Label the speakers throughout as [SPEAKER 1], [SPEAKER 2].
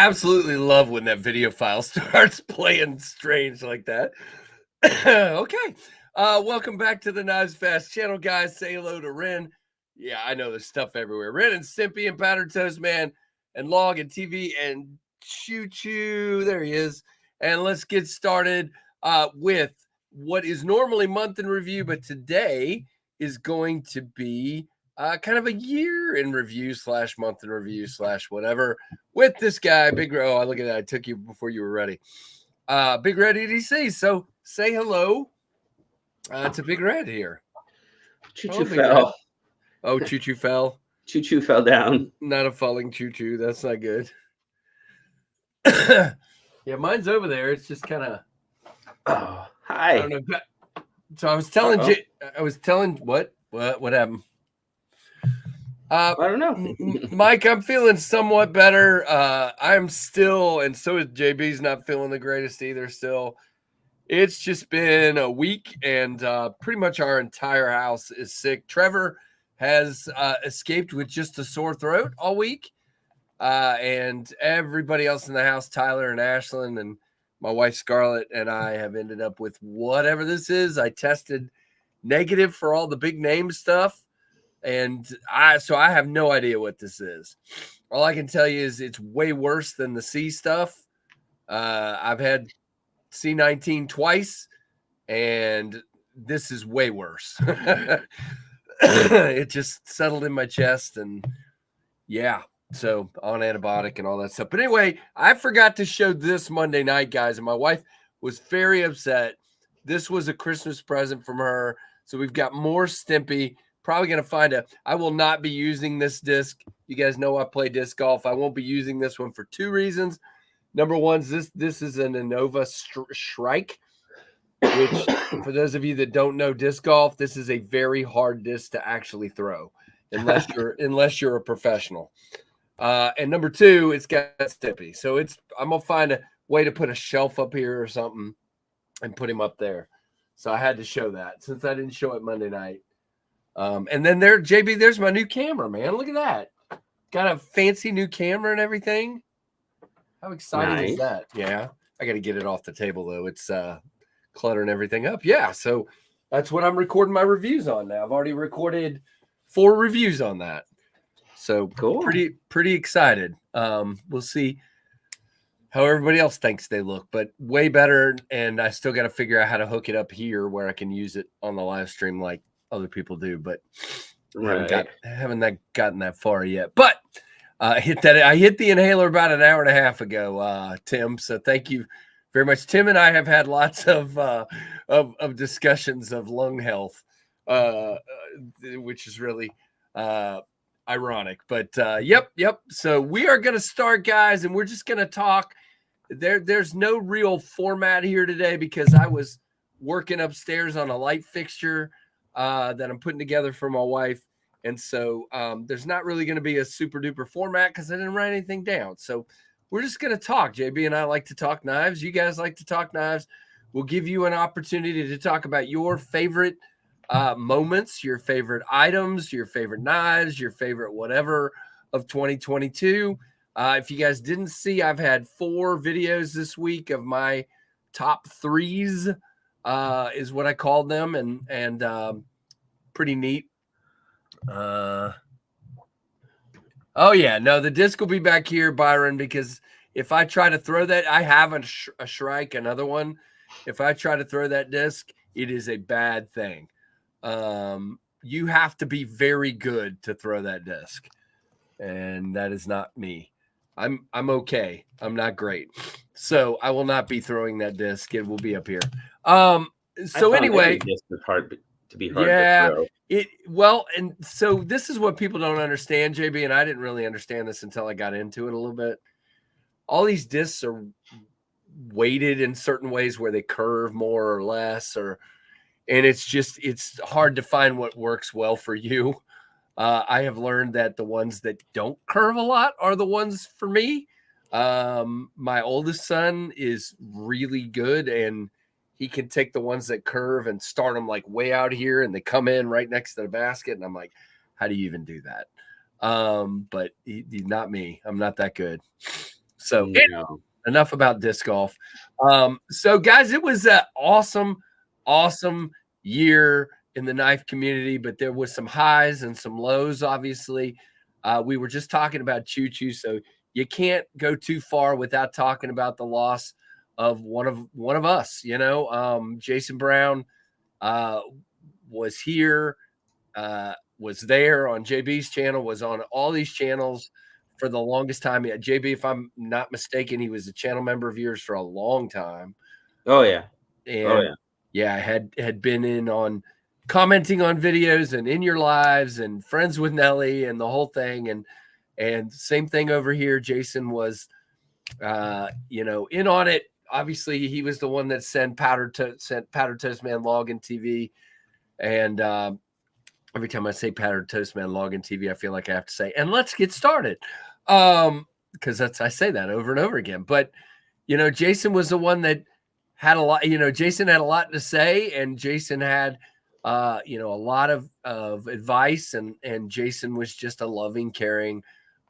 [SPEAKER 1] absolutely love when that video file starts playing strange like that. Okay. Welcome back to the Knives Fast channel, guys. Say hello to Ren. Yeah, I know there's stuff everywhere. Ren and Simpy and Powdered Toast Man and Log and TV and Choo Choo. There he is. And let's get started with what is normally month in review, but today is going to be kind of a year in review / month in review / whatever with this guy, Big Red. Oh, look at that. I took you before you were ready. BigRedEDC. So say hello to Big Red here.
[SPEAKER 2] Choo
[SPEAKER 1] Hello,
[SPEAKER 2] Choo
[SPEAKER 1] Big Red.
[SPEAKER 2] fell.
[SPEAKER 1] Oh, Choo Choo fell.
[SPEAKER 2] Choo Choo fell down.
[SPEAKER 1] Not a falling Choo Choo. That's not good. Yeah, mine's over there. It's just kind of.
[SPEAKER 2] Oh,
[SPEAKER 1] I
[SPEAKER 2] hi.
[SPEAKER 1] don't know. So I was telling what happened?
[SPEAKER 2] I don't know.
[SPEAKER 1] Mike, I'm feeling somewhat better. I'm still, and so is JB's not feeling the greatest either. Still, it's just been a week, and pretty much our entire house is sick. Trevor has escaped with just a sore throat all week, and everybody else in the house, Tyler and Ashlyn and my wife Scarlett and I, have ended up with whatever this is. I tested negative for all the big name stuff. And I have no idea what this is. All I can tell you is it's way worse than the C stuff. I've had C19 twice, and this is way worse. It just settled in my chest, and yeah, so on antibiotic and all that stuff. But anyway, I forgot to show this Monday night, guys, and my wife was very upset. This was a Christmas present from her. So we've got more Stimpy. Probably going to I will not be using this disc. You guys know I play disc golf. I won't be using this one for two reasons. Number one is this is an Innova Shrike, which for those of you that don't know disc golf, this is a very hard disc to actually throw unless you're a professional. And number two, it's got Stimpy. So I'm going to find a way to put a shelf up here or something and put him up there. So I had to show that since I didn't show it Monday night. And then JB, there's my new camera, man. Look at that. Got a fancy new camera and everything. How exciting is that? Yeah. I got to get it off the table, though. It's cluttering everything up. Yeah. So that's what I'm recording my reviews on now. I've already recorded 4 reviews on that. So cool. Pretty excited. We'll see how everybody else thinks they look, but way better. And I still got to figure out how to hook it up here where I can use it on the live stream like other people do, but haven't gotten that far yet. But I hit the inhaler about an hour and a half ago, Tim. So thank you very much. Tim and I have had lots of discussions of lung health, which is really ironic. But yep. So we are going to start, guys, and we're just going to talk. There's no real format here today because I was working upstairs on a light fixture that I'm putting together for my wife. And so there's not really going to be a super duper format because I didn't write anything down. So we're just going to talk. JB and I like to talk knives. You guys like to talk knives. We'll give you an opportunity to talk about your favorite moments, your favorite items, your favorite knives, your favorite whatever of 2022. If you guys didn't see, I've had 4 videos this week of my top 3s. Is what I called them, and pretty neat. Oh yeah, no, the disc will be back here, Byron, because if I try to throw that, I have a Shrike, another one. If I try to throw that disc, it is a bad thing. You have to be very good to throw that disc, and that is not me. I'm okay. I'm not great. So I will not be throwing that disc. It will be up here. So anyway,
[SPEAKER 2] it's hard to be hard to
[SPEAKER 1] throw. And so this is what people don't understand, JB, and I didn't really understand this until I got into it a little bit. All these discs are weighted in certain ways where they curve more or less, and it's hard to find what works well for you. I have learned that the ones that don't curve a lot are the ones for me. My oldest son is really good, and he can take the ones that curve and start them like way out here, and they come in right next to the basket. And I'm like, how do you even do that? But not me. I'm not that good. So enough about disc golf. So guys, it was an awesome year in the knife community, but there was some highs and some lows. Obviously, we were just talking about Choo Choo, so you can't go too far without talking about the loss of one of us. You know, Jason Brown was here, was there on JB's channel, was on all these channels for the longest time. Yeah, JB, if I'm not mistaken, he was a channel member of yours for a long time.
[SPEAKER 2] Oh yeah.
[SPEAKER 1] And yeah, I had been in on commenting on videos and in your lives and friends with Nelly and the whole thing. And same thing over here. Jason was, you know, in on it. Obviously, he was the one that sent Powder Toast Man Login TV. And every time I say Powder Toast Man Login TV, I feel like I have to say, and let's get started. Because I say that over and over again. But, you know, Jason was the one that had a lot, you know, Jason had a lot to say, and Jason had, you know, a lot of advice, and Jason was just a loving, caring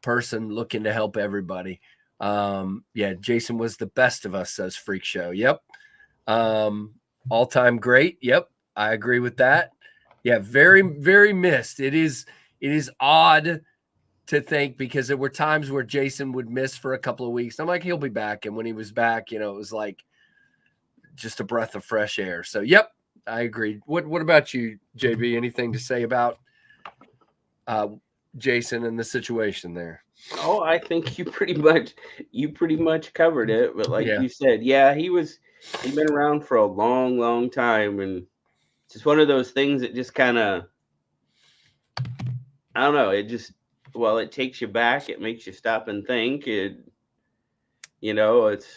[SPEAKER 1] person looking to help everybody. Yeah, Jason was the best of us, says Freak Show. Yep. All-time great. Yep. I agree with that. Yeah, very, very missed. It is odd to think, because there were times where Jason would miss for a couple of weeks. I'm like, he'll be back. And when he was back, you know, it was like just a breath of fresh air. So, yep, I agree. What about you, JB? Anything to say about Jason and the situation there?
[SPEAKER 2] Oh, I think you pretty much covered it. But like you said, yeah, he'd been around for a long time, and it's just one of those things that just kind of, I don't know, it just, well, it takes you back. It makes you stop and think. You know, it's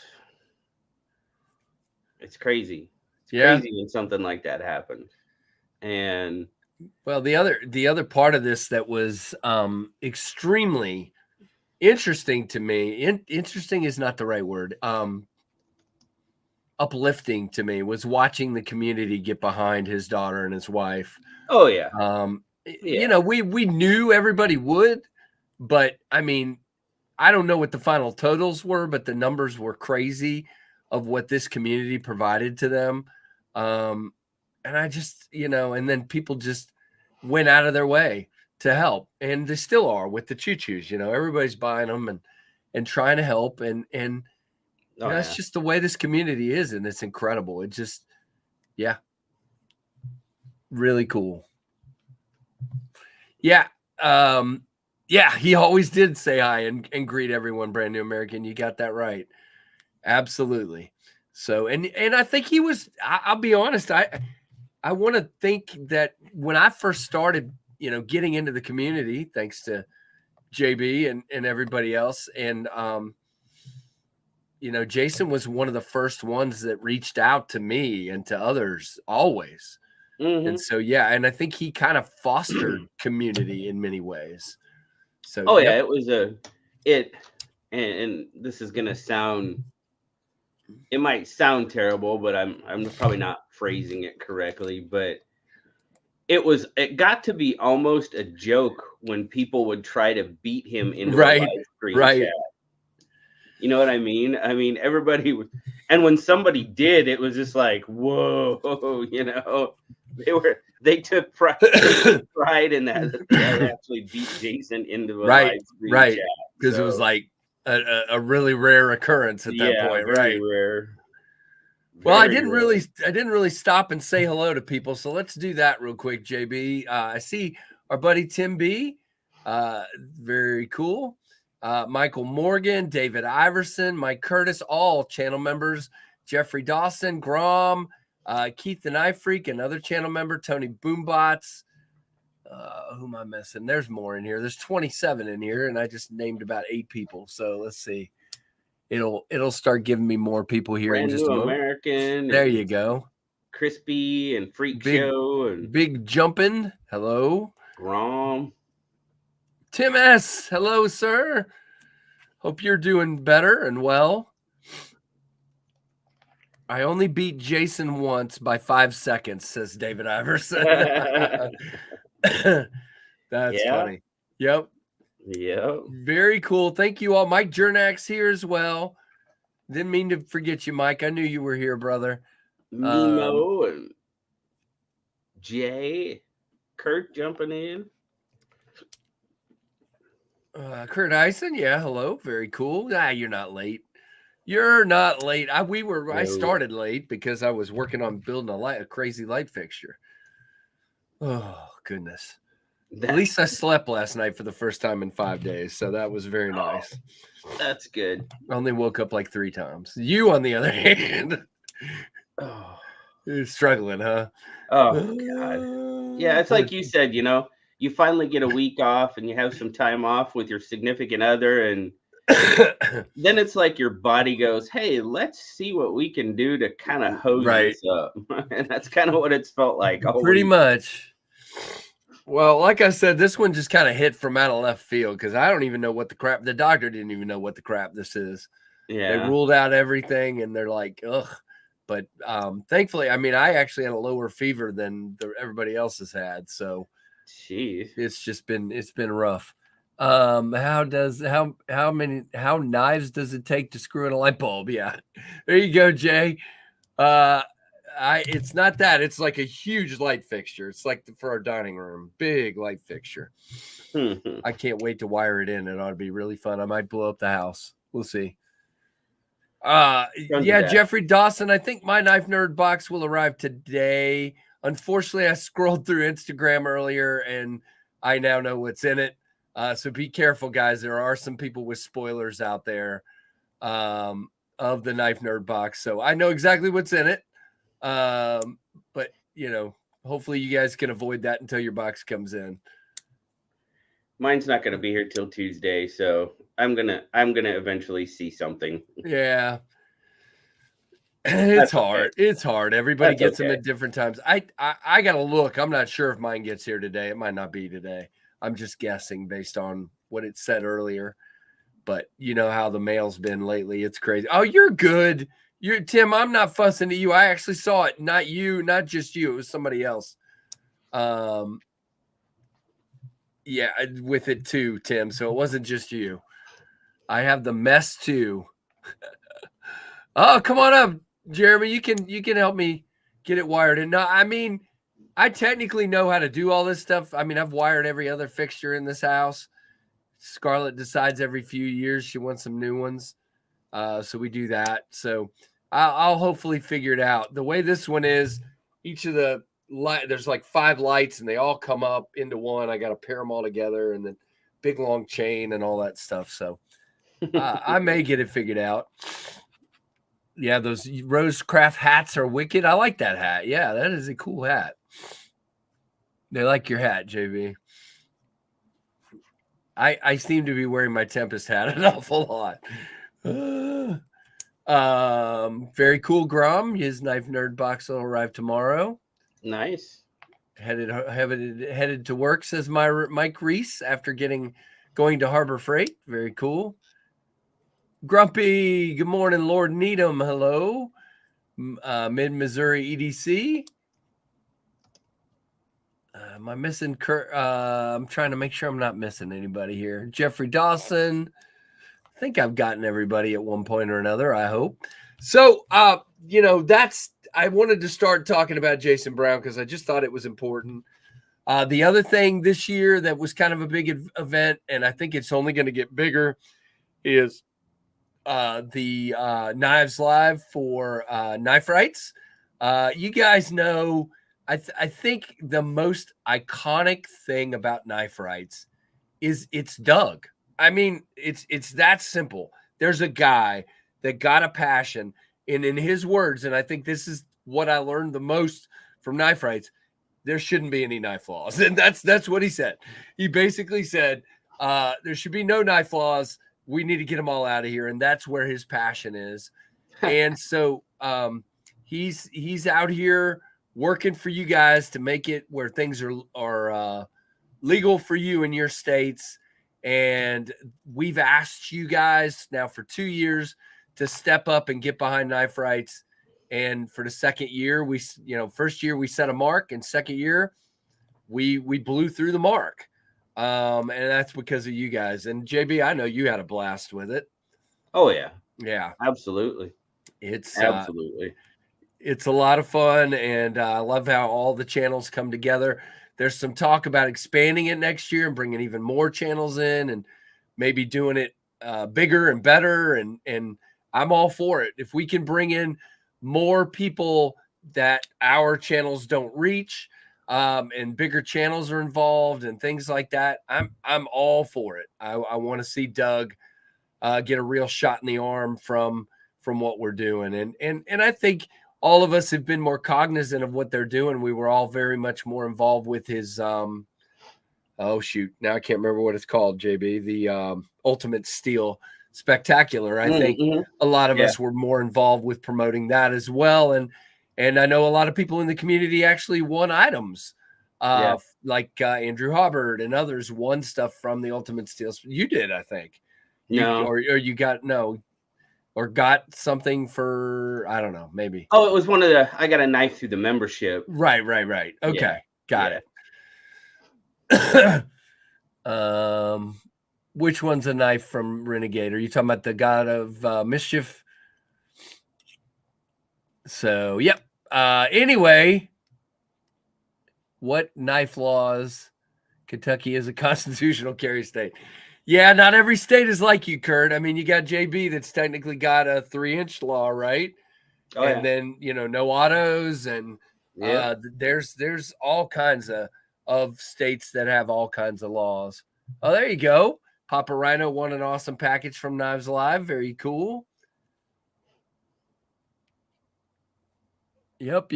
[SPEAKER 2] crazy. It's crazy when something like that happens. And
[SPEAKER 1] well, the other part of this that was extremely interesting to me. Interesting is not the right word. Uplifting to me was watching the community get behind his daughter and his wife.
[SPEAKER 2] Oh yeah.
[SPEAKER 1] You know, we knew everybody would, but I mean, I don't know what the final totals were, but the numbers were crazy of what this community provided to them. And I just, you know, and then people just went out of their way to help, and they still are with the Choo Choos. You know, everybody's buying them and trying to help, and you know, that's just the way this community is, and it's incredible. It just, yeah, really cool. Yeah. Yeah, he always did say hi and greet everyone, Brand New American. You got that right. Absolutely. So, and I think he was, I'll be honest, I want to think that when I first started, you know, getting into the community, thanks to JB and everybody else, and you know, Jason was one of the first ones that reached out to me and to others always. And so, yeah, and I think he kind of fostered community in many ways. So,
[SPEAKER 2] yeah, it was and this is gonna sound, it might sound terrible, but I'm probably not phrasing it correctly, but it got to be almost a joke when people would try to beat him into a live stream chat. You know what I mean? I mean, everybody would, and when somebody did, it was just like, whoa, you know, they took pride in that they actually beat Jason into a live stream chat.
[SPEAKER 1] Because it was like a really rare occurrence at that point,
[SPEAKER 2] very rare.
[SPEAKER 1] Well, I didn't really stop and say hello to people, so let's do that real quick, JB. I see our buddy Tim B. Very cool. Michael Morgan, David Iverson, Mike Curtis, all channel members. Jeffrey Dawson, Grom, Keith the Knife Freak, another channel member. Tony Boombots. Who am I missing? There's more in here. There's 27 in here, and I just named about 8 people. So let's see. It'll start giving me more people here in just a moment.
[SPEAKER 2] American.
[SPEAKER 1] There you go.
[SPEAKER 2] Crispy and Freak Show and
[SPEAKER 1] Big Jumpin'. Hello.
[SPEAKER 2] Grom.
[SPEAKER 1] Tim S. Hello, sir. Hope you're doing better and well. I only beat Jason once by 5 seconds, says David Iverson. That's funny. Yep.
[SPEAKER 2] Yeah.
[SPEAKER 1] Very cool. Thank you all. Mike Jernax here as well. Didn't mean to forget you, Mike. I knew you were here, brother.
[SPEAKER 2] Mimo and Jay, Kurt jumping in.
[SPEAKER 1] Kurt Eisen, yeah, hello. Very cool. You're not late. You're not late. I
[SPEAKER 2] No.
[SPEAKER 1] started late because I was working on building a crazy light fixture. Oh goodness. At least I slept last night for the first time in 5 days, so that was very nice.
[SPEAKER 2] That's good.
[SPEAKER 1] I only woke up like 3 times. You, on the other hand, you're struggling, huh?
[SPEAKER 2] Oh God. Yeah, it's like you said, you finally get a week off and you have some time off with your significant other, and then it's like your body goes, hey, let's see what we can do to kind of hose this up. And that's kind of what it's felt like all
[SPEAKER 1] pretty
[SPEAKER 2] week.
[SPEAKER 1] much. Well, like I said, this one just kind of hit from out of left field because I don't even know what the doctor didn't even know what the crap this is.
[SPEAKER 2] Yeah.
[SPEAKER 1] They ruled out everything and they're like, ugh. But thankfully, I mean, I actually had a lower fever than everybody else has had. So
[SPEAKER 2] jeez,
[SPEAKER 1] it's been rough. How knives does it take to screw in a light bulb? Yeah. There you go, Jay. It's not that. It's like a huge light fixture. It's like for our dining room, big light fixture. I can't wait to wire it in. It ought to be really fun. I might blow up the house. We'll see. Yeah, Jeffrey Dawson. I think my Knife Nerd box will arrive today. Unfortunately, I scrolled through Instagram earlier and I now know what's in it. So be careful, guys. There are some people with spoilers out there of the Knife Nerd box. So I know exactly what's in it. But hopefully you guys can avoid that until your box comes in.
[SPEAKER 2] Mine's not going to be here till Tuesday, so I'm gonna eventually see something.
[SPEAKER 1] Yeah, it's hard. Okay. It's hard. Everybody gets them at different times. I gotta look. I'm not sure if mine gets here today. It might not be today. I'm just guessing based on what it said earlier. But you know how the mail's been lately. It's crazy. Oh, you're good. Tim, I'm not fussing at you. I actually saw it. Not you, not just you. It was somebody else. Yeah, with it too, Tim. So it wasn't just you. I have the mess too. Oh, come on up, Jeremy. You can help me get it wired in. No, I mean, I technically know how to do all this stuff. I mean, I've wired every other fixture in this house. Scarlett decides every few years she wants some new ones. So we do that. So I'll hopefully figure it out. The way this one is, each of the light, there's like 5 lights and they all come up into one. I got to pair them all together and then big long chain and all that stuff. So I may get it figured out. Yeah, those Rosecraft hats are wicked. I like that hat. Yeah, that is a cool hat. They like your hat, JB. I seem to be wearing my Tempest hat an awful lot. Very cool, Grom. His Knife Nerd box will arrive tomorrow.
[SPEAKER 2] Nice.
[SPEAKER 1] Headed to work, says Mike Reese, after going to Harbor Freight. Very cool. Grumpy, good morning, Lord Needham. Hello. Mid-Missouri EDC. Am I missing Kurt? I'm trying to make sure I'm not missing anybody here. Jeffrey Dawson. I think I've gotten everybody at one point or another, I hope. So, I wanted to start talking about Jason Brown because I just thought it was important. The other thing this year that was kind of a big event, and I think it's only going to get bigger, is the Knives Live for Knife Rights. You guys know, I think the most iconic thing about Knife Rights is it's Doug. I mean, it's that simple. There's a guy that got a passion, and in his words, and I think this is what I learned the most from Knife Rights, there shouldn't be any knife laws. And that's what he said. He basically said, there should be no knife laws. We need to get them all out of here. And that's where his passion is. And so he's out here working for you guys to make it where things are legal for you in your states. And we've asked you guys now for 2 years to step up and get behind Knife Rights. And for the second year, first year we set a mark, and second year we blew through the mark. And that's because of you guys. And JB, I know you had a blast with it.
[SPEAKER 2] Oh yeah,
[SPEAKER 1] Yeah,
[SPEAKER 2] absolutely,
[SPEAKER 1] it's
[SPEAKER 2] absolutely.
[SPEAKER 1] it's a lot of fun, and I love how all the channels come together. There's some talk about expanding it next year and bringing even more channels in, and maybe doing it bigger and better. And I'm all for it. If we can bring in more people that our channels don't reach, and bigger channels are involved and things like that, I'm all for it. I want to see Doug get a real shot in the arm from what we're doing, and I think all of us have been more cognizant of what they're doing. We were all very much more involved with his oh shoot, now I can't remember what it's called, JB, the Ultimate Steel Spectacular. I think
[SPEAKER 2] Mm-hmm.
[SPEAKER 1] a lot of
[SPEAKER 2] Yeah,
[SPEAKER 1] us were more involved with promoting that as well, and I know a lot of people in the community actually won items.
[SPEAKER 2] yeah.
[SPEAKER 1] Like Andrew Hubbard and others won stuff from the Ultimate Steel. You did, I think. You
[SPEAKER 2] No.
[SPEAKER 1] or you got no or got something for, I don't know, maybe.
[SPEAKER 2] Oh, it was one of the. I got a knife through the membership.
[SPEAKER 1] Right.
[SPEAKER 2] Yeah,
[SPEAKER 1] Okay, got
[SPEAKER 2] yeah.
[SPEAKER 1] it. Which one's a knife from Renegade? Are you talking about the God of Mischief? So, yep. Anyway, what knife laws? Kentucky is a constitutional carry state. Yeah, not every state is like you, Kurt. I mean, you got JB that's technically got a 3-inch law, right?
[SPEAKER 2] Oh
[SPEAKER 1] And
[SPEAKER 2] yeah,
[SPEAKER 1] then no autos, and
[SPEAKER 2] yeah.
[SPEAKER 1] there's all kinds of states that have all kinds of laws. Oh, there you go. Papa Rhino won an awesome package from Knives Alive. Very cool. Yep.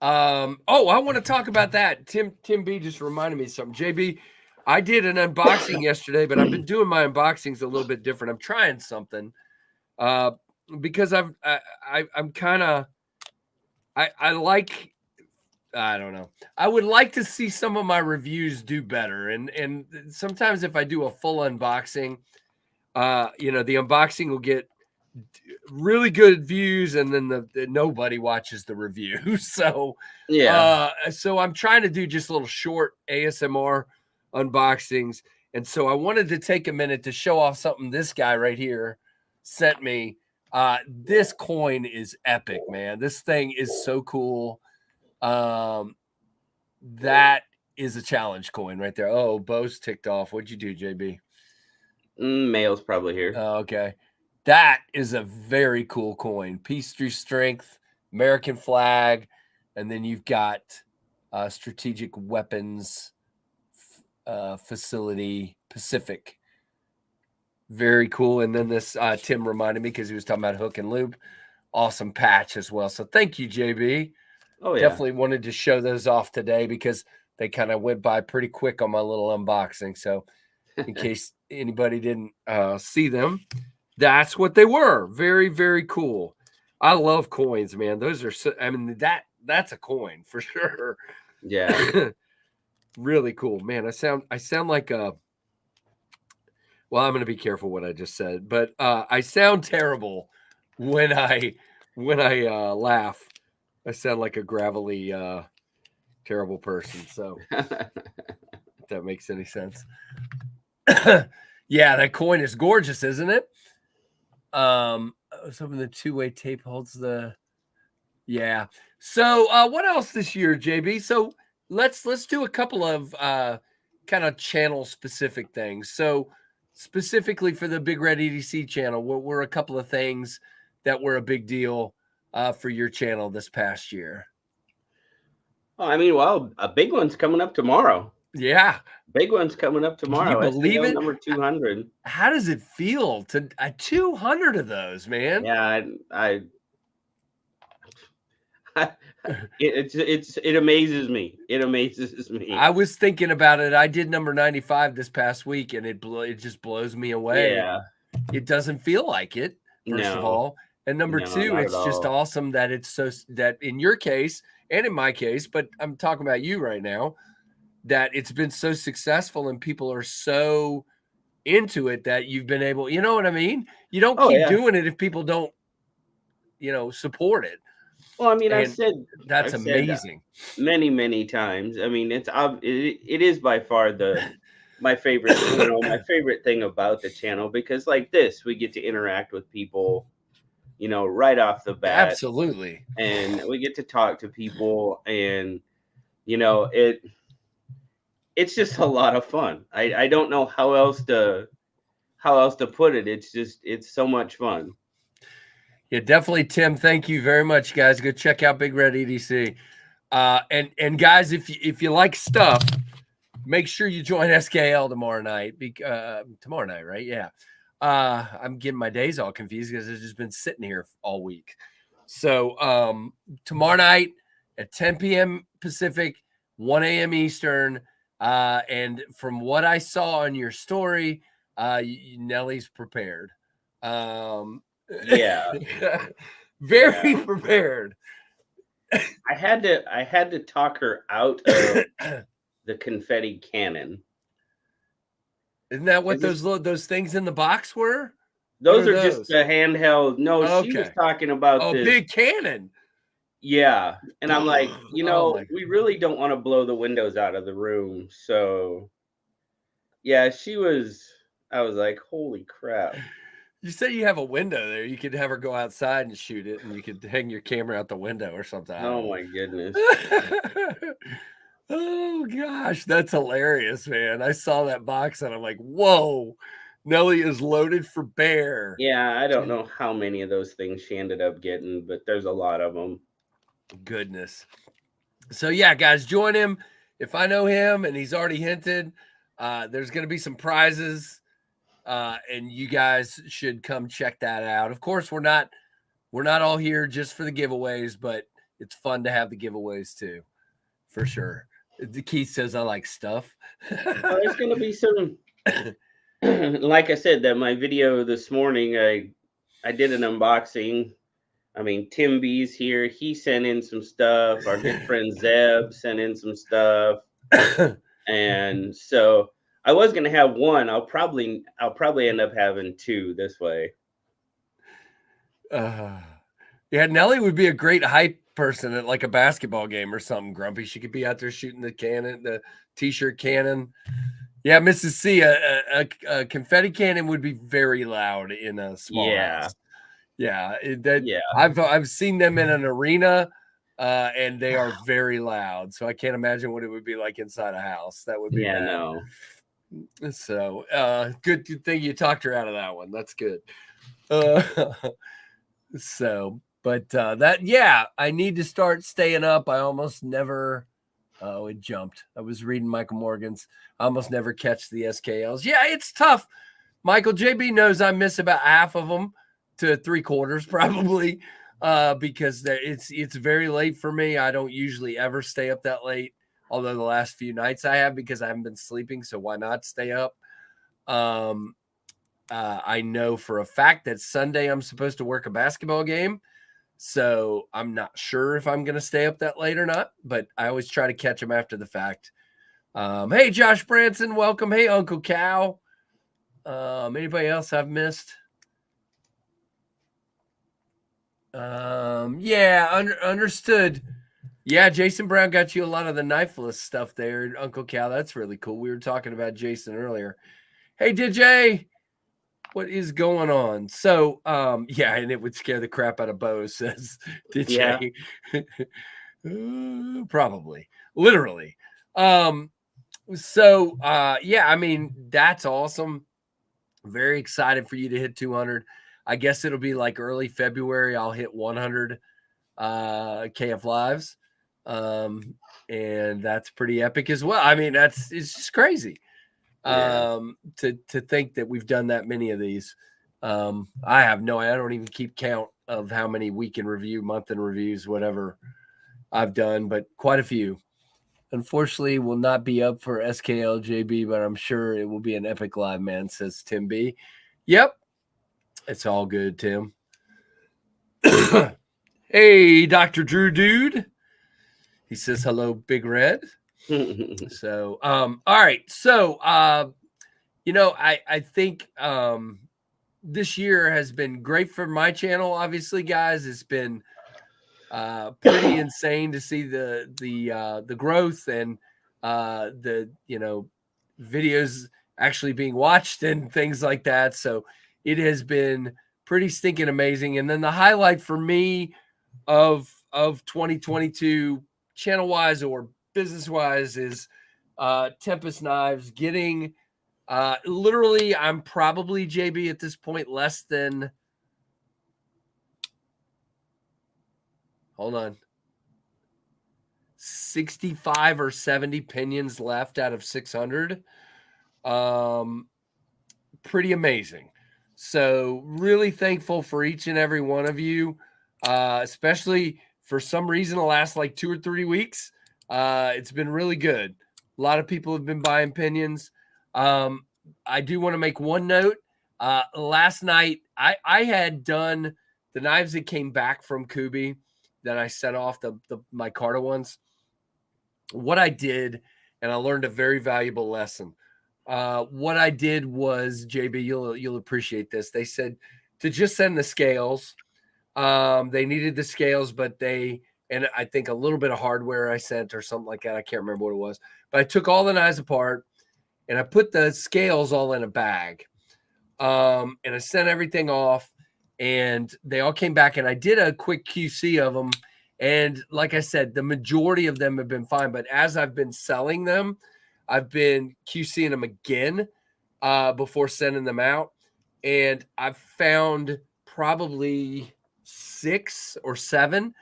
[SPEAKER 1] Oh, I want to talk about that. Tim B just reminded me of something. JB, I did an unboxing yesterday, but I've been doing my unboxings a little bit different. I'm trying something because I'm kind of I like, I don't know. I would like to see some of my reviews do better, and sometimes if I do a full unboxing, the unboxing will get really good views, and then the nobody watches the review.
[SPEAKER 2] Yeah.
[SPEAKER 1] So I'm trying to do just little short ASMR unboxings, and so I wanted to take a minute to show off something this guy right here sent me. This coin is epic, man. This thing is so cool. That is a challenge coin right there. Oh, Bo's ticked off. What'd you do, JB?
[SPEAKER 2] Mail's probably here.
[SPEAKER 1] Oh, okay. That is a very cool coin. Peace through strength, American flag, and then you've got strategic weapons facility Pacific. Very cool. And then this Tim reminded me because he was talking about hook and loop. Awesome patch as well. So thank you, JB.
[SPEAKER 2] Oh yeah.
[SPEAKER 1] Definitely wanted to show those off today because they kind of went by pretty quick on my little unboxing. So in case anybody didn't see them, that's what they were. Very, very cool. I love coins, man. Those are so, I mean, that's a coin for sure.
[SPEAKER 2] Yeah.
[SPEAKER 1] Really cool, man. I sound like a, well, I'm going to be careful what I just said, but I sound terrible when I laugh. I sound like a gravelly terrible person. So if that makes any sense. Yeah, that coin is gorgeous, isn't it? I was hoping the two-way tape holds the, yeah. So what else this year, JB? So let's do a couple of kind of channel specific things. So specifically for the Big Red EDC channel, what were a couple of things that were a big deal for your channel this past year?
[SPEAKER 2] Oh, I mean, well, a big one's coming up tomorrow.
[SPEAKER 1] Yeah.
[SPEAKER 2] Big one's coming up
[SPEAKER 1] Can you
[SPEAKER 2] tomorrow.
[SPEAKER 1] believe
[SPEAKER 2] SAO
[SPEAKER 1] it?
[SPEAKER 2] number 200.
[SPEAKER 1] How does it feel to 200 of those, man?
[SPEAKER 2] Yeah, it amazes me. It amazes me.
[SPEAKER 1] I was thinking about it. I did number 95 this past week, and it just blows me away.
[SPEAKER 2] Yeah.
[SPEAKER 1] It doesn't feel like it, first of
[SPEAKER 2] No.
[SPEAKER 1] all. And number
[SPEAKER 2] No,
[SPEAKER 1] two,
[SPEAKER 2] not at
[SPEAKER 1] it's just
[SPEAKER 2] all.
[SPEAKER 1] awesome that it's so, that in your case and in my case, but I'm talking about you right now, that it's been so successful and people are so into it that you've been able, you know what I mean? You don't
[SPEAKER 2] Oh
[SPEAKER 1] keep
[SPEAKER 2] yeah.
[SPEAKER 1] doing it if people don't, support it.
[SPEAKER 2] Well, I mean,
[SPEAKER 1] And that's
[SPEAKER 2] I've said
[SPEAKER 1] amazing.
[SPEAKER 2] many times. I mean, it is by far the my favorite, my favorite thing about the channel, because like this, we get to interact with people, right off the bat,
[SPEAKER 1] Absolutely.
[SPEAKER 2] and we get to talk to people, and it's just a lot of fun. I don't know how else to put it. It's so much fun.
[SPEAKER 1] Yeah, definitely, Tim. Thank you very much, guys. Go check out Big Red EDC. And guys, if you like stuff, make sure you join SKL tomorrow night. Tomorrow night, right? Yeah. I'm getting my days all confused because I've just been sitting here all week. So tomorrow night at 10 p.m. Pacific, 1 a.m. Eastern. And from what I saw on your story, Nellie's prepared.
[SPEAKER 2] Yeah.
[SPEAKER 1] Very prepared.
[SPEAKER 2] I had to talk her out of the confetti cannon.
[SPEAKER 1] Isn't that what those things in the box were?
[SPEAKER 2] Those are just the handheld. No,
[SPEAKER 1] Okay.
[SPEAKER 2] she was talking about this
[SPEAKER 1] big cannon.
[SPEAKER 2] Yeah, and I'm like,
[SPEAKER 1] my
[SPEAKER 2] we really don't want to blow the windows out of the room. So, yeah, I was like, holy crap.
[SPEAKER 1] You said you have a window there. You could have her go outside and shoot it, and you could hang your camera out the window or something.
[SPEAKER 2] Oh my goodness.
[SPEAKER 1] Oh gosh, that's hilarious, man. I saw that box and I'm like, whoa, Nellie is loaded for bear.
[SPEAKER 2] Yeah, I don't know how many of those things she ended up getting, but there's a lot of them.
[SPEAKER 1] Goodness. So yeah, guys, join him. If I know him and he's already hinted, there's going to be some prizes, and you guys should come check that out. Of course, we're not all here just for the giveaways, but it's fun to have the giveaways too, for sure. The Keith says I like stuff.
[SPEAKER 2] There's going to be some, like I said, that my video this morning, I did an unboxing. I mean, Tim B's here. He sent in some stuff. Our good friend Zeb sent in some stuff. And so I was gonna have one. I'll probably end up having two this way.
[SPEAKER 1] Yeah, Nellie would be a great hype person at like a basketball game or something. Grumpy, she could be out there shooting the cannon, the t-shirt cannon. Yeah, Mrs. C, a confetti cannon would be very loud in a small house. Yeah, I've seen them in an arena, and they are very loud. So I can't imagine what it would be like inside a house. That would be bad.
[SPEAKER 2] No.
[SPEAKER 1] So good thing you talked her out of that one. That's good. I need to start staying up. I almost never. Oh, it jumped. I was reading Michael Morgan's. I almost never catch the SKLs. Yeah, it's tough. Michael JB knows I miss about half of them to 3/4 probably, because it's very late for me. I don't usually ever stay up that late, although the last few nights I have because I haven't been sleeping. So why not stay up? I know for a fact that Sunday I'm supposed to work a basketball game. So I'm not sure if I'm going to stay up that late or not, but I always try to catch them after the fact. Hey, Josh Branson, welcome. Hey, Uncle Cal. Anybody else I've missed? Understood. Yeah, Jason Brown got you a lot of the knifeless stuff there, Uncle Cal. That's really cool. We were talking about Jason earlier. Hey, DJ, what is going on? So, yeah, and it would scare the crap out of Bo, says DJ. Yeah. Probably, literally. Yeah, I mean, that's awesome. Very excited for you to hit 200. I guess it'll be like early February. I'll hit 100 KF lives. And that's pretty epic as well. I mean, it's just crazy. To think that we've done that many of these. I don't even keep count of how many week in review, month in reviews, whatever I've done, but quite a few. Unfortunately, will not be up for SKLJB, but I'm sure it will be an epic live, man, says Tim B. Yep. It's all good, Tim. Hey, Dr. Drew Dude. He says, hello, Big Red. So, all right. So, I think this year has been great for my channel. Obviously, guys, it's been pretty insane to see the growth and videos actually being watched and things like that. So it has been pretty stinking amazing. And then the highlight for me of 2022 channel wise or business wise is Tempest Knives getting literally, I'm probably JB at this point less than, hold on, 65 or 70 pinions left out of 600. Pretty amazing. So really thankful for each and every one of you, especially for some reason the last like 2 or 3 weeks. It's been really good. A lot of people have been buying pinions. I do want to make one note. Last night, I had done the knives that came back from Kubi that I sent off, the my Carta ones. What I did, and I learned a very valuable lesson. What I did was, JB, you'll appreciate this. They said to just send the scales. They needed the scales, but and I think a little bit of hardware I sent or something like that. I can't remember what it was, but I took all the knives apart and I put the scales all in a bag. And I sent everything off and they all came back and I did a quick QC of them. And like I said, the majority of them have been fine, but as I've been selling them, I've been QCing them again before sending them out. And I've found probably 6 or 7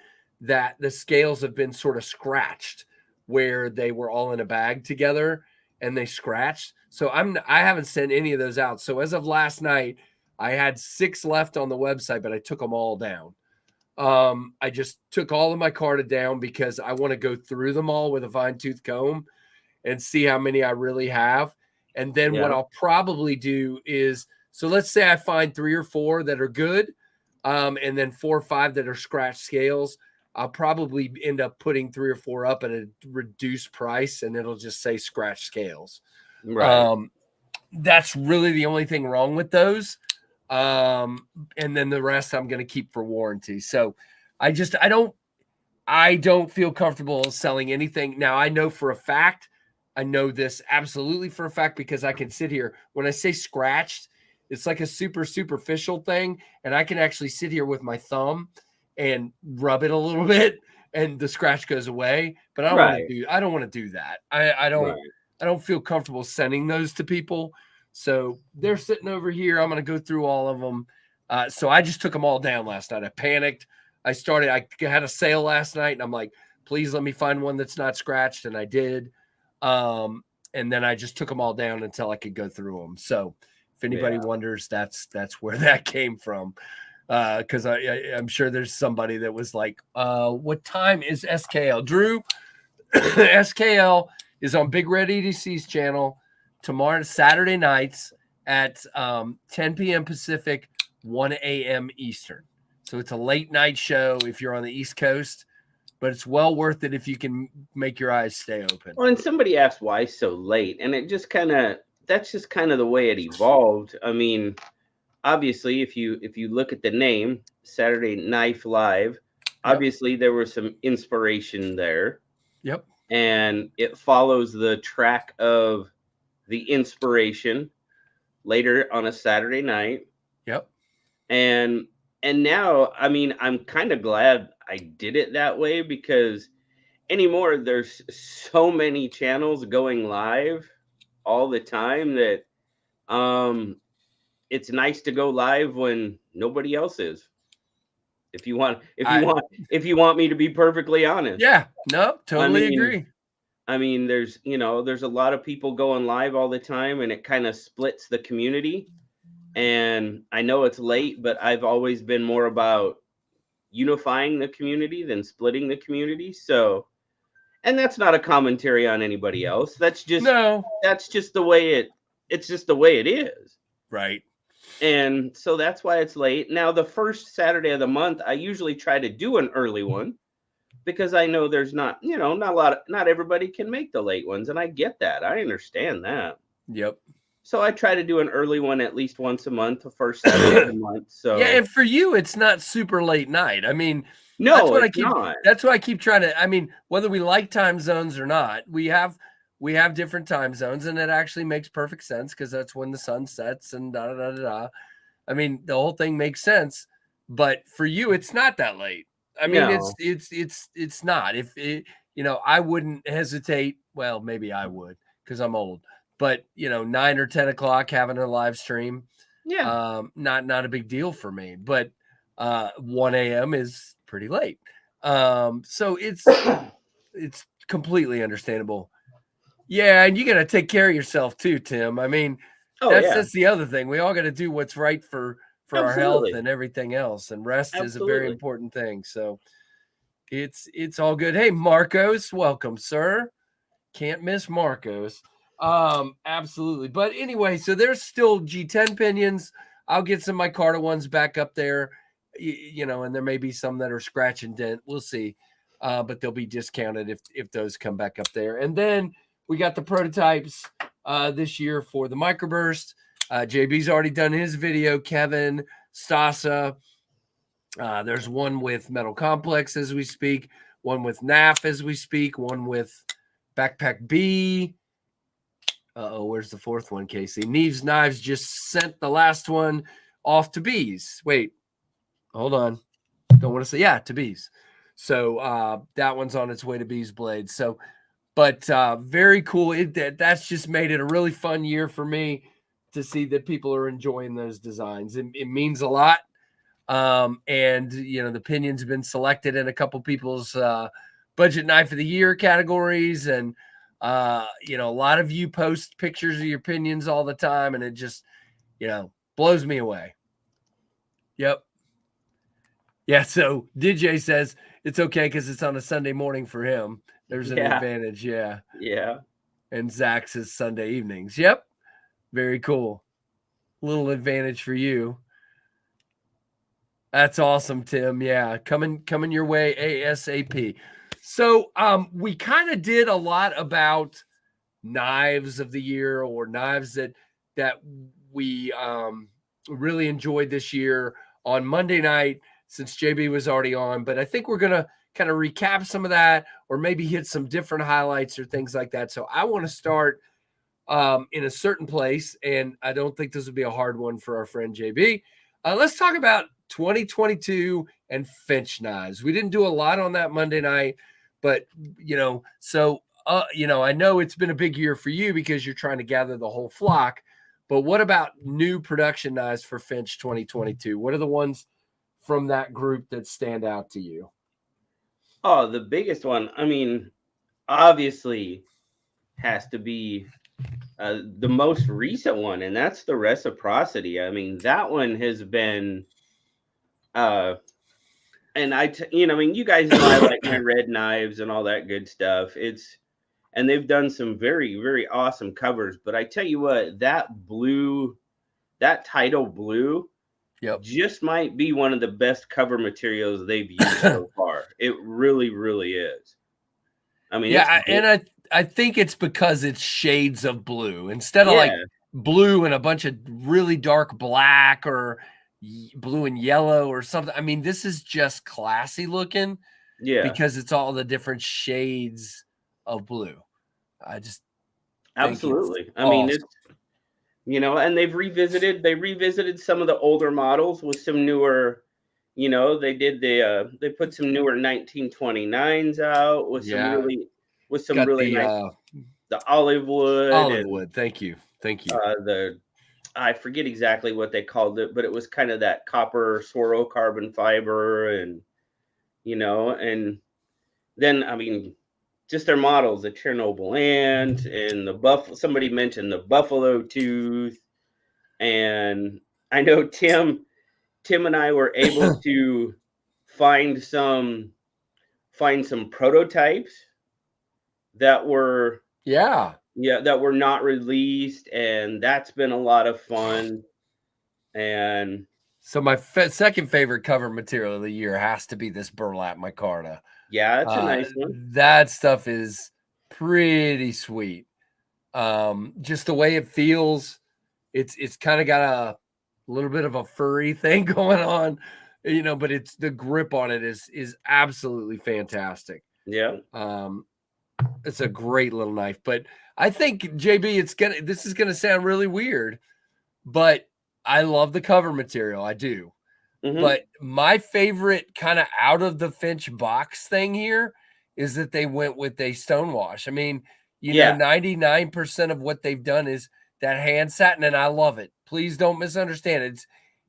[SPEAKER 1] that the scales have been sort of scratched where they were all in a bag together and they scratched. So I haven't sent any of those out. So as of last night, I had 6 left on the website, but I took them all down. I just took all of my Carta down because I want to go through them all with a fine tooth comb and see how many I really have. And then what I'll probably do is, so let's say I find 3 or 4 that are good, and then 4 or 5 that are scratch scales. I'll probably end up putting 3 or 4 up at a reduced price, and it'll just say scratch scales.
[SPEAKER 2] Right.
[SPEAKER 1] That's really the only thing wrong with those. And then the rest I'm going to keep for warranty. So I don't feel comfortable selling anything. Now I know for a fact, I know this absolutely for a fact because I can sit here. When I say scratched, it's like a super superficial thing. And I can actually sit here with my thumb and rub it a little bit and the scratch goes away. But I don't want to do that. I don't feel comfortable sending those to people. So they're sitting over here. I'm going to go through all of them. So I just took them all down last night. I panicked. I had a sale last night and I'm like, please let me find one that's not scratched. And I did. And then I just took them all down until I could go through them. So if anybody wonders, that's where that came from. Cause I'm sure there's somebody that was like, what time is SKL? Drew, SKL is on BigRedEDC's channel tomorrow, Saturday nights at 10 p.m. Pacific, 1 a.m. Eastern. So it's a late night show if you're on the East Coast, but it's well worth it if you can make your eyes stay open.
[SPEAKER 2] Well, and somebody asked why so late, and that's just kind of the way it evolved. I mean, obviously, if you look at the name Saturday Knife Live, obviously there was some inspiration there.
[SPEAKER 1] Yep.
[SPEAKER 2] And it follows the track of the inspiration later on a Saturday night.
[SPEAKER 1] Yep.
[SPEAKER 2] And now, I mean, I'm kind of glad I did it that way because anymore there's so many channels going live all the time that it's nice to go live when nobody else is. If you want me to be perfectly honest.
[SPEAKER 1] Yeah, no, totally agree.
[SPEAKER 2] I mean, there's a lot of people going live all the time and it kind of splits the community. And I know it's late, but I've always been more about unifying the community than splitting the community. So, and that's not a commentary on anybody else. That's just the way it's just the way it is.
[SPEAKER 1] Right.
[SPEAKER 2] And so that's why it's late. Now, the first Saturday of the month, I usually try to do an early one because I know there's not everybody can make the late ones. And I get that. I understand that.
[SPEAKER 1] Yep.
[SPEAKER 2] So I try to do an early one at least once a month, the first Saturday of the month. So
[SPEAKER 1] yeah, and for you, it's not super late night. I mean,
[SPEAKER 2] no,
[SPEAKER 1] that's what I keep trying to. I mean, whether we like time zones or not, we have we have different time zones, and it actually makes perfect sense because that's when the sun sets and da da da da da. I mean, the whole thing makes sense, but for you, it's not that late. I mean,
[SPEAKER 2] No.
[SPEAKER 1] it's not. If it, I wouldn't hesitate. Well, maybe I would because I'm old, but 9 or 10 o'clock having a live stream,
[SPEAKER 2] Yeah.
[SPEAKER 1] not a big deal for me. But 1 a.m. is pretty late. So it's completely understandable. Yeah, and you got to take care of yourself too, Tim. I mean,
[SPEAKER 2] Oh
[SPEAKER 1] that's
[SPEAKER 2] yeah.
[SPEAKER 1] that's the other thing. We all got to do what's right for our health
[SPEAKER 2] Absolutely.
[SPEAKER 1] and everything else, and rest is a very
[SPEAKER 2] Absolutely.
[SPEAKER 1] important thing. So it's all good. Hey, Marcos, welcome, sir. Can't miss Marcos. Absolutely. But anyway, so there's still G10 pinions. I'll get some micarta ones back up there, and there may be some that are scratch and dent. We'll see. But they'll be discounted if those come back up there. And then we got the prototypes this year for the microburst. JB's already done his video. Kevin, Stasa. There's one with Metal Complex as we speak, one with NAF as we speak, one with Backpack B. Where's the fourth one, Casey? Neves Knives just sent the last one off to Bees. Wait, hold on. Don't want to say, yeah, to Bees. So that one's on its way to Bees Blades. So, but very cool. That's just made it a really fun year for me to see that people are enjoying those designs. It means a lot. And the pinion's been selected in a couple people's budget knife of the year categories, and a lot of you post pictures of your pinions all the time, and it just blows me away. Yep. Yeah. So DJ says it's okay because it's on a Sunday morning for him. There's an advantage. Yeah.
[SPEAKER 2] Yeah.
[SPEAKER 1] And Zach says Sunday evenings. Yep. Very cool. Little advantage for you. That's awesome, Tim. Yeah, coming your way ASAP. So we kind of did a lot about knives of the year, or knives that we really enjoyed this year on Monday night, since JB was already on. But I think we're gonna kind of recap some of that, or maybe hit some different highlights or things like that. So I want to start in a certain place, and I don't think this would be a hard one for our friend JB. Let's talk about 2022 and Finch knives. We didn't do a lot on that Monday night, but I know it's been a big year for you because you're trying to gather the whole flock. But what about new production knives for Finch 2022? What are the ones from that group that stand out to you?
[SPEAKER 2] Oh, the biggest one, I mean, obviously has to be the most recent one, and that's the Reciprocity. I mean, that one has been and I mean, you guys know I like my red knives and all that good stuff. And they've done some very, very awesome covers. But I tell you what, that blue, that Tidal blue, just might be one of the best cover materials they've used so far. It really, really is. I mean,
[SPEAKER 1] I think it's because it's shades of blue instead of like blue and a bunch of really dark black or blue and yellow or something. I mean, this is just classy looking, because it's all the different shades of blue. I just
[SPEAKER 2] absolutely. I mean, it's and they revisited some of the older models with some newer. They did they put some newer 1929s out with some really nice the olive wood.
[SPEAKER 1] Thank you.
[SPEAKER 2] I forget exactly what they called it, but it was kind of that copper swirl carbon fiber, and and then I mean, just their models, the Chernobyl ant and the buffalo. Somebody mentioned the buffalo tooth, and I know Tim and I were able to find some prototypes that were that were not released, and that's been a lot of fun. And
[SPEAKER 1] so my second favorite cover material of the year has to be this burlap micarta.
[SPEAKER 2] Yeah, it's a nice one.
[SPEAKER 1] That stuff is pretty sweet. Just the way it feels, it's kind of got a little bit of a furry thing going on, but it's the grip on it is absolutely fantastic.
[SPEAKER 2] Yeah.
[SPEAKER 1] It's a great little knife. But I think, JB, this is gonna sound really weird, but I love the cover material. I do.
[SPEAKER 2] Mm-hmm.
[SPEAKER 1] But my favorite kind of out of the Finch box thing here is that they went with a stonewash. I mean,
[SPEAKER 2] Yeah.
[SPEAKER 1] 99% of what they've done is that hand satin, and I love it. Please don't misunderstand.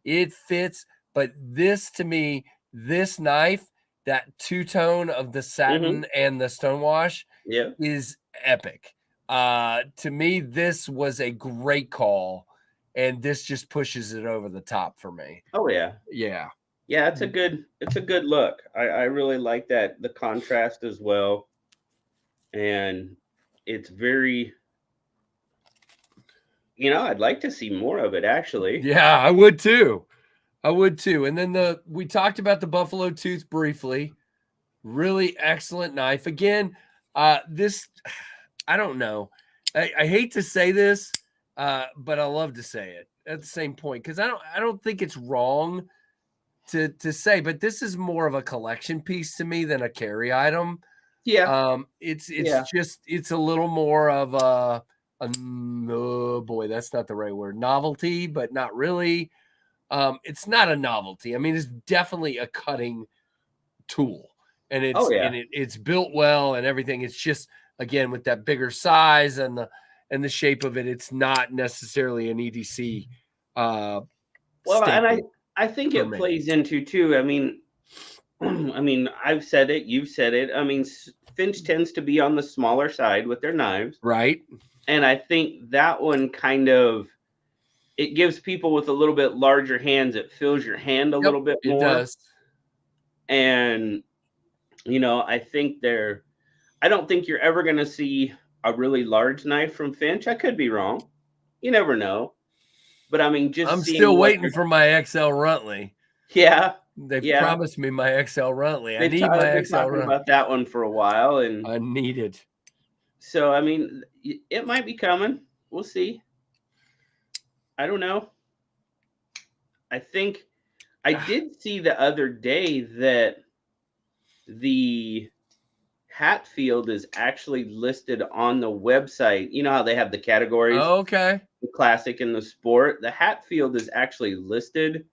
[SPEAKER 1] It fits, but this to me, this knife, that two-tone of the satin and the stonewash
[SPEAKER 2] Yeah.
[SPEAKER 1] is epic. To me, this was a great call, and this just pushes it over the top for me.
[SPEAKER 2] Oh yeah.
[SPEAKER 1] Yeah.
[SPEAKER 2] Yeah, it's a good look. I really like that, the contrast as well. And it's very, I'd like to see more of it actually.
[SPEAKER 1] Yeah, I would too. I would too. And then we talked about the Buffalo Tooth briefly. Really excellent knife. Again, this I don't know. I hate to say this, but I love to say it at the same point because I don't think it's wrong to say, but this is more of a collection piece to me than a carry item.
[SPEAKER 2] Yeah.
[SPEAKER 1] It's
[SPEAKER 2] Yeah.
[SPEAKER 1] just it's a little more of a oh boy, that's not the right word. Novelty, but not really. It's not a novelty. I mean, it's definitely a cutting tool, and
[SPEAKER 2] Oh yeah.
[SPEAKER 1] it's built well and everything. It's just again with that bigger size and the shape of it, it's not necessarily an EDC
[SPEAKER 2] Well, and I
[SPEAKER 1] staple
[SPEAKER 2] I think
[SPEAKER 1] for
[SPEAKER 2] it
[SPEAKER 1] me.
[SPEAKER 2] plays into too. I mean, I've said it, you've said it. I mean, Finch tends to be on the smaller side with their knives,
[SPEAKER 1] Right?
[SPEAKER 2] and I think that one kind of, it gives people with a little bit larger hands, it fills your hand a
[SPEAKER 1] Yep,
[SPEAKER 2] little bit
[SPEAKER 1] it
[SPEAKER 2] more.
[SPEAKER 1] does.
[SPEAKER 2] And I think I don't think you're ever going to see a really large knife from Finch. I could be wrong. You never know. But I mean, just
[SPEAKER 1] I'm still
[SPEAKER 2] seeing what
[SPEAKER 1] waiting
[SPEAKER 2] they're,
[SPEAKER 1] for my XL Runtley.
[SPEAKER 2] yeah,
[SPEAKER 1] They've
[SPEAKER 2] yeah.
[SPEAKER 1] promised me my XL Runtley. I need my
[SPEAKER 2] Been
[SPEAKER 1] XL
[SPEAKER 2] talking
[SPEAKER 1] Run.
[SPEAKER 2] about that one for a while. And
[SPEAKER 1] I need it.
[SPEAKER 2] so, I mean, it might be coming. We'll see. I don't know. I think I did see the other day that the Hatfield is actually listed on the website. You know how they have the categories,
[SPEAKER 1] Okay.
[SPEAKER 2] the classic and the sport? The Hatfield is actually listed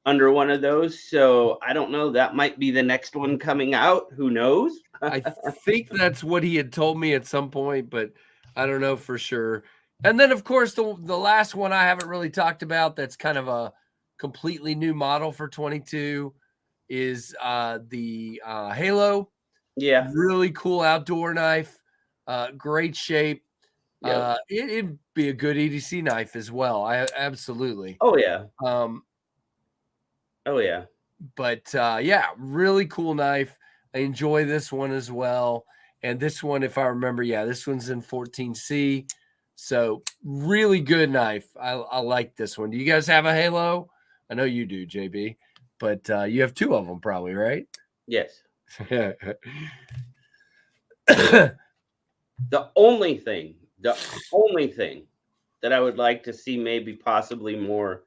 [SPEAKER 2] under one of those. So I don't know. That might be the next one coming out. Who knows?
[SPEAKER 1] I think that's what he had told me at some point, but I don't know for sure. And then, of course, the last one I haven't really talked about that's kind of a completely new model for 22 is the Halo.
[SPEAKER 2] Yeah.
[SPEAKER 1] Really cool outdoor knife, great shape.
[SPEAKER 2] Yep.
[SPEAKER 1] It'd be a good EDC knife as well. I absolutely.
[SPEAKER 2] Oh yeah.
[SPEAKER 1] Um,
[SPEAKER 2] Oh yeah.
[SPEAKER 1] but yeah, really cool knife. I enjoy this one as well. And this one, if I remember, yeah, this one's in 14C. So really good knife. I like this one. Do you guys have a Halo? I know you do, JB, but you have two of them probably, right?
[SPEAKER 2] Yes. The only thing that I would like to see maybe possibly more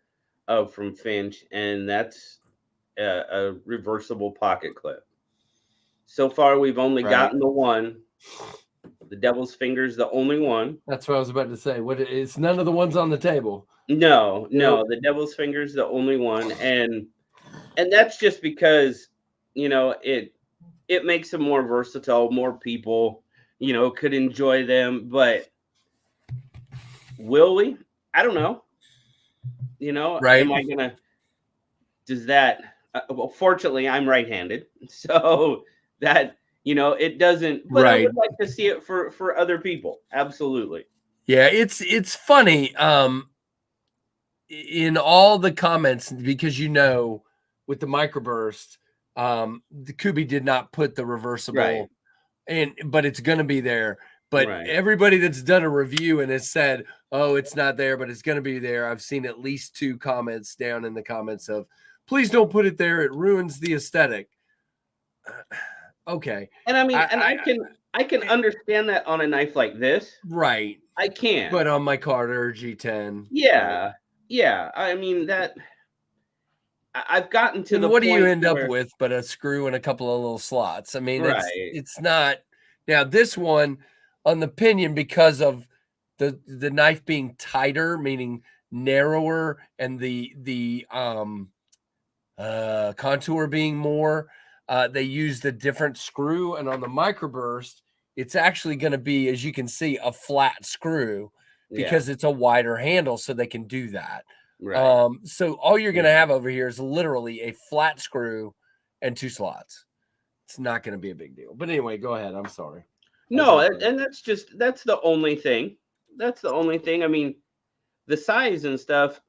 [SPEAKER 2] of from Finch, and that's a reversible pocket clip. So far, we've only
[SPEAKER 1] Right.
[SPEAKER 2] gotten the one. The Devil's Finger's the only one.
[SPEAKER 1] That's what I was about to say. It's none of the ones on the table.
[SPEAKER 2] No,
[SPEAKER 1] Nope.
[SPEAKER 2] the Devil's Finger's the only one, and that's just because it makes them more versatile. More people, could enjoy them. But will we? I don't know.
[SPEAKER 1] Right.
[SPEAKER 2] Am I gonna? Does that? Well, fortunately, I'm right-handed, so that it doesn't. But I
[SPEAKER 1] Right.
[SPEAKER 2] would like to see it for other people. Absolutely.
[SPEAKER 1] Yeah, it's funny. In all the comments, because with the microburst, the Kubi did not put the
[SPEAKER 2] Right.
[SPEAKER 1] reversible but it's gonna be there. But
[SPEAKER 2] Right.
[SPEAKER 1] everybody that's done a review and has said, oh, it's not there, but it's gonna be there. I've seen at least two comments down in the comments of please don't put it there. It ruins the aesthetic. Okay.
[SPEAKER 2] And I mean, and
[SPEAKER 1] I
[SPEAKER 2] I can understand that on a knife like this.
[SPEAKER 1] right.
[SPEAKER 2] I can.
[SPEAKER 1] But on my Carter G10, right.
[SPEAKER 2] Yeah. Yeah. I mean that I've gotten to
[SPEAKER 1] And
[SPEAKER 2] the
[SPEAKER 1] what do you
[SPEAKER 2] point
[SPEAKER 1] end up
[SPEAKER 2] where
[SPEAKER 1] with but a screw and a couple of little slots? I mean,
[SPEAKER 2] right.
[SPEAKER 1] it's not Now this one on the pinion, because of the knife being tighter, meaning narrower, and the contour being more, they used a different screw. And on the microburst, it's actually going to be, as you can see, a flat screw because it's a wider handle, so they can do that.
[SPEAKER 2] Right.
[SPEAKER 1] So all you're going to have over here is literally a flat screw and 2 slots. It's not going to be a big deal. But anyway, go ahead. I'm sorry.
[SPEAKER 2] No, and that's the only thing. That's the only thing. I mean, the size and stuff,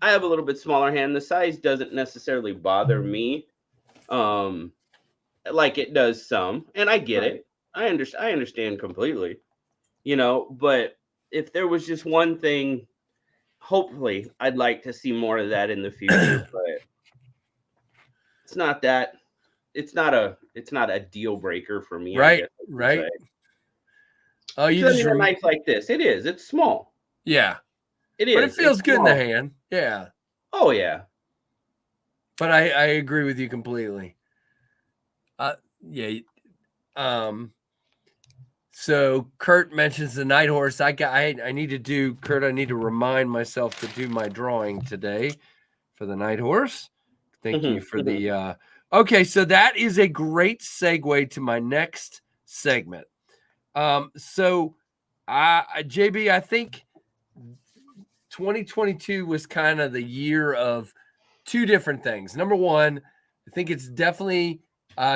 [SPEAKER 2] I have a little bit smaller hand. The size doesn't necessarily bother me, like it does some, and I get it. I understand completely, but if there was just one thing, hopefully I'd like to see more of that in the future, but it's not that. It's not a deal breaker for me, I guess.
[SPEAKER 1] Right.
[SPEAKER 2] Oh, you just a knife like this. It is. It's small.
[SPEAKER 1] Yeah.
[SPEAKER 2] It is.
[SPEAKER 1] But it feels good in the hand. Yeah.
[SPEAKER 2] Oh yeah.
[SPEAKER 1] But I agree with you completely. Yeah. So Kurt mentions the night horse. I need to remind myself to do my drawing today for the night horse. Thank you for the okay, so that is a great segue to my next segment. So JB, I think 2022 was kind of the year of two different things. Number one, I think it's definitely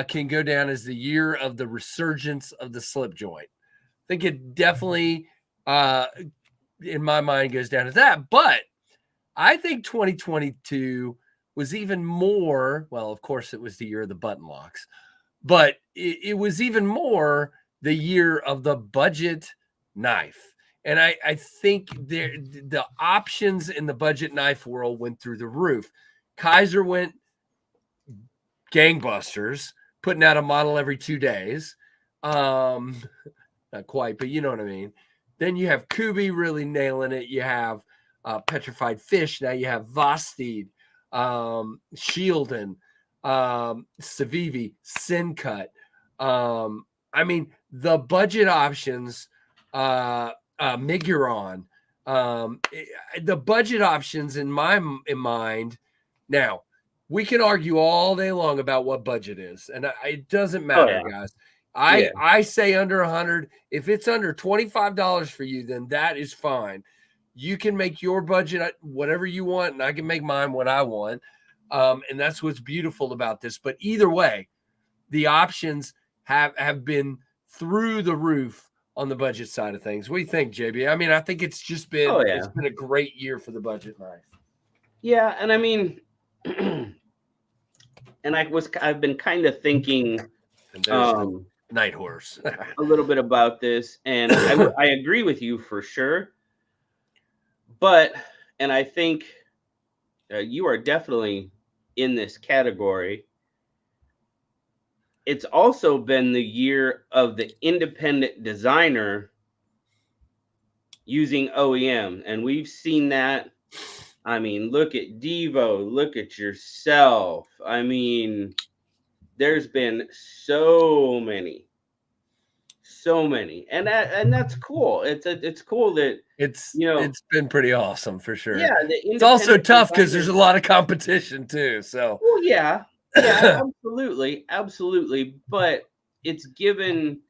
[SPEAKER 1] can go down as the year of the resurgence of the slip joint. I think it definitely, in my mind, goes down as that. But I think 2022 was even more, well, of course, it was the year of the button locks, but it was even more the year of the budget knife. And I think the options in the budget knife world went through the roof. Kaiser went gangbusters, putting out a model every 2 days. Not quite, but you know what I mean. Then you have Kubi really nailing it. You have Petrified Fish. Now you have Vosteed, Shielden, Civivi, Sincut. I mean, the budget options, Miguron, the budget options in my mind. Now, we can argue all day long about what budget is, and it doesn't matter, guys. I say under 100. If it's under $25 for you, then that is fine. You can make your budget whatever you want, and I can make mine what I want. And that's what's beautiful about this. But either way, the options have been through the roof on the budget side of things. What do you think, JB? I mean, I think it's just been it's been a great year for the budget knife.
[SPEAKER 2] Yeah, and I mean, and I've been kind of thinking
[SPEAKER 1] night horse
[SPEAKER 2] a little bit about this, and I agree with you for sure. But and I think you are definitely in this category. It's also been the year of the independent designer using OEM, and we've seen that. I mean, look at Devo, look at yourself. I mean, there's been so many, and that's cool. It's cool that
[SPEAKER 1] it's been pretty awesome for sure.
[SPEAKER 2] Yeah,
[SPEAKER 1] it's also tough because there's a lot of competition too. So
[SPEAKER 2] yeah, absolutely. But it's given,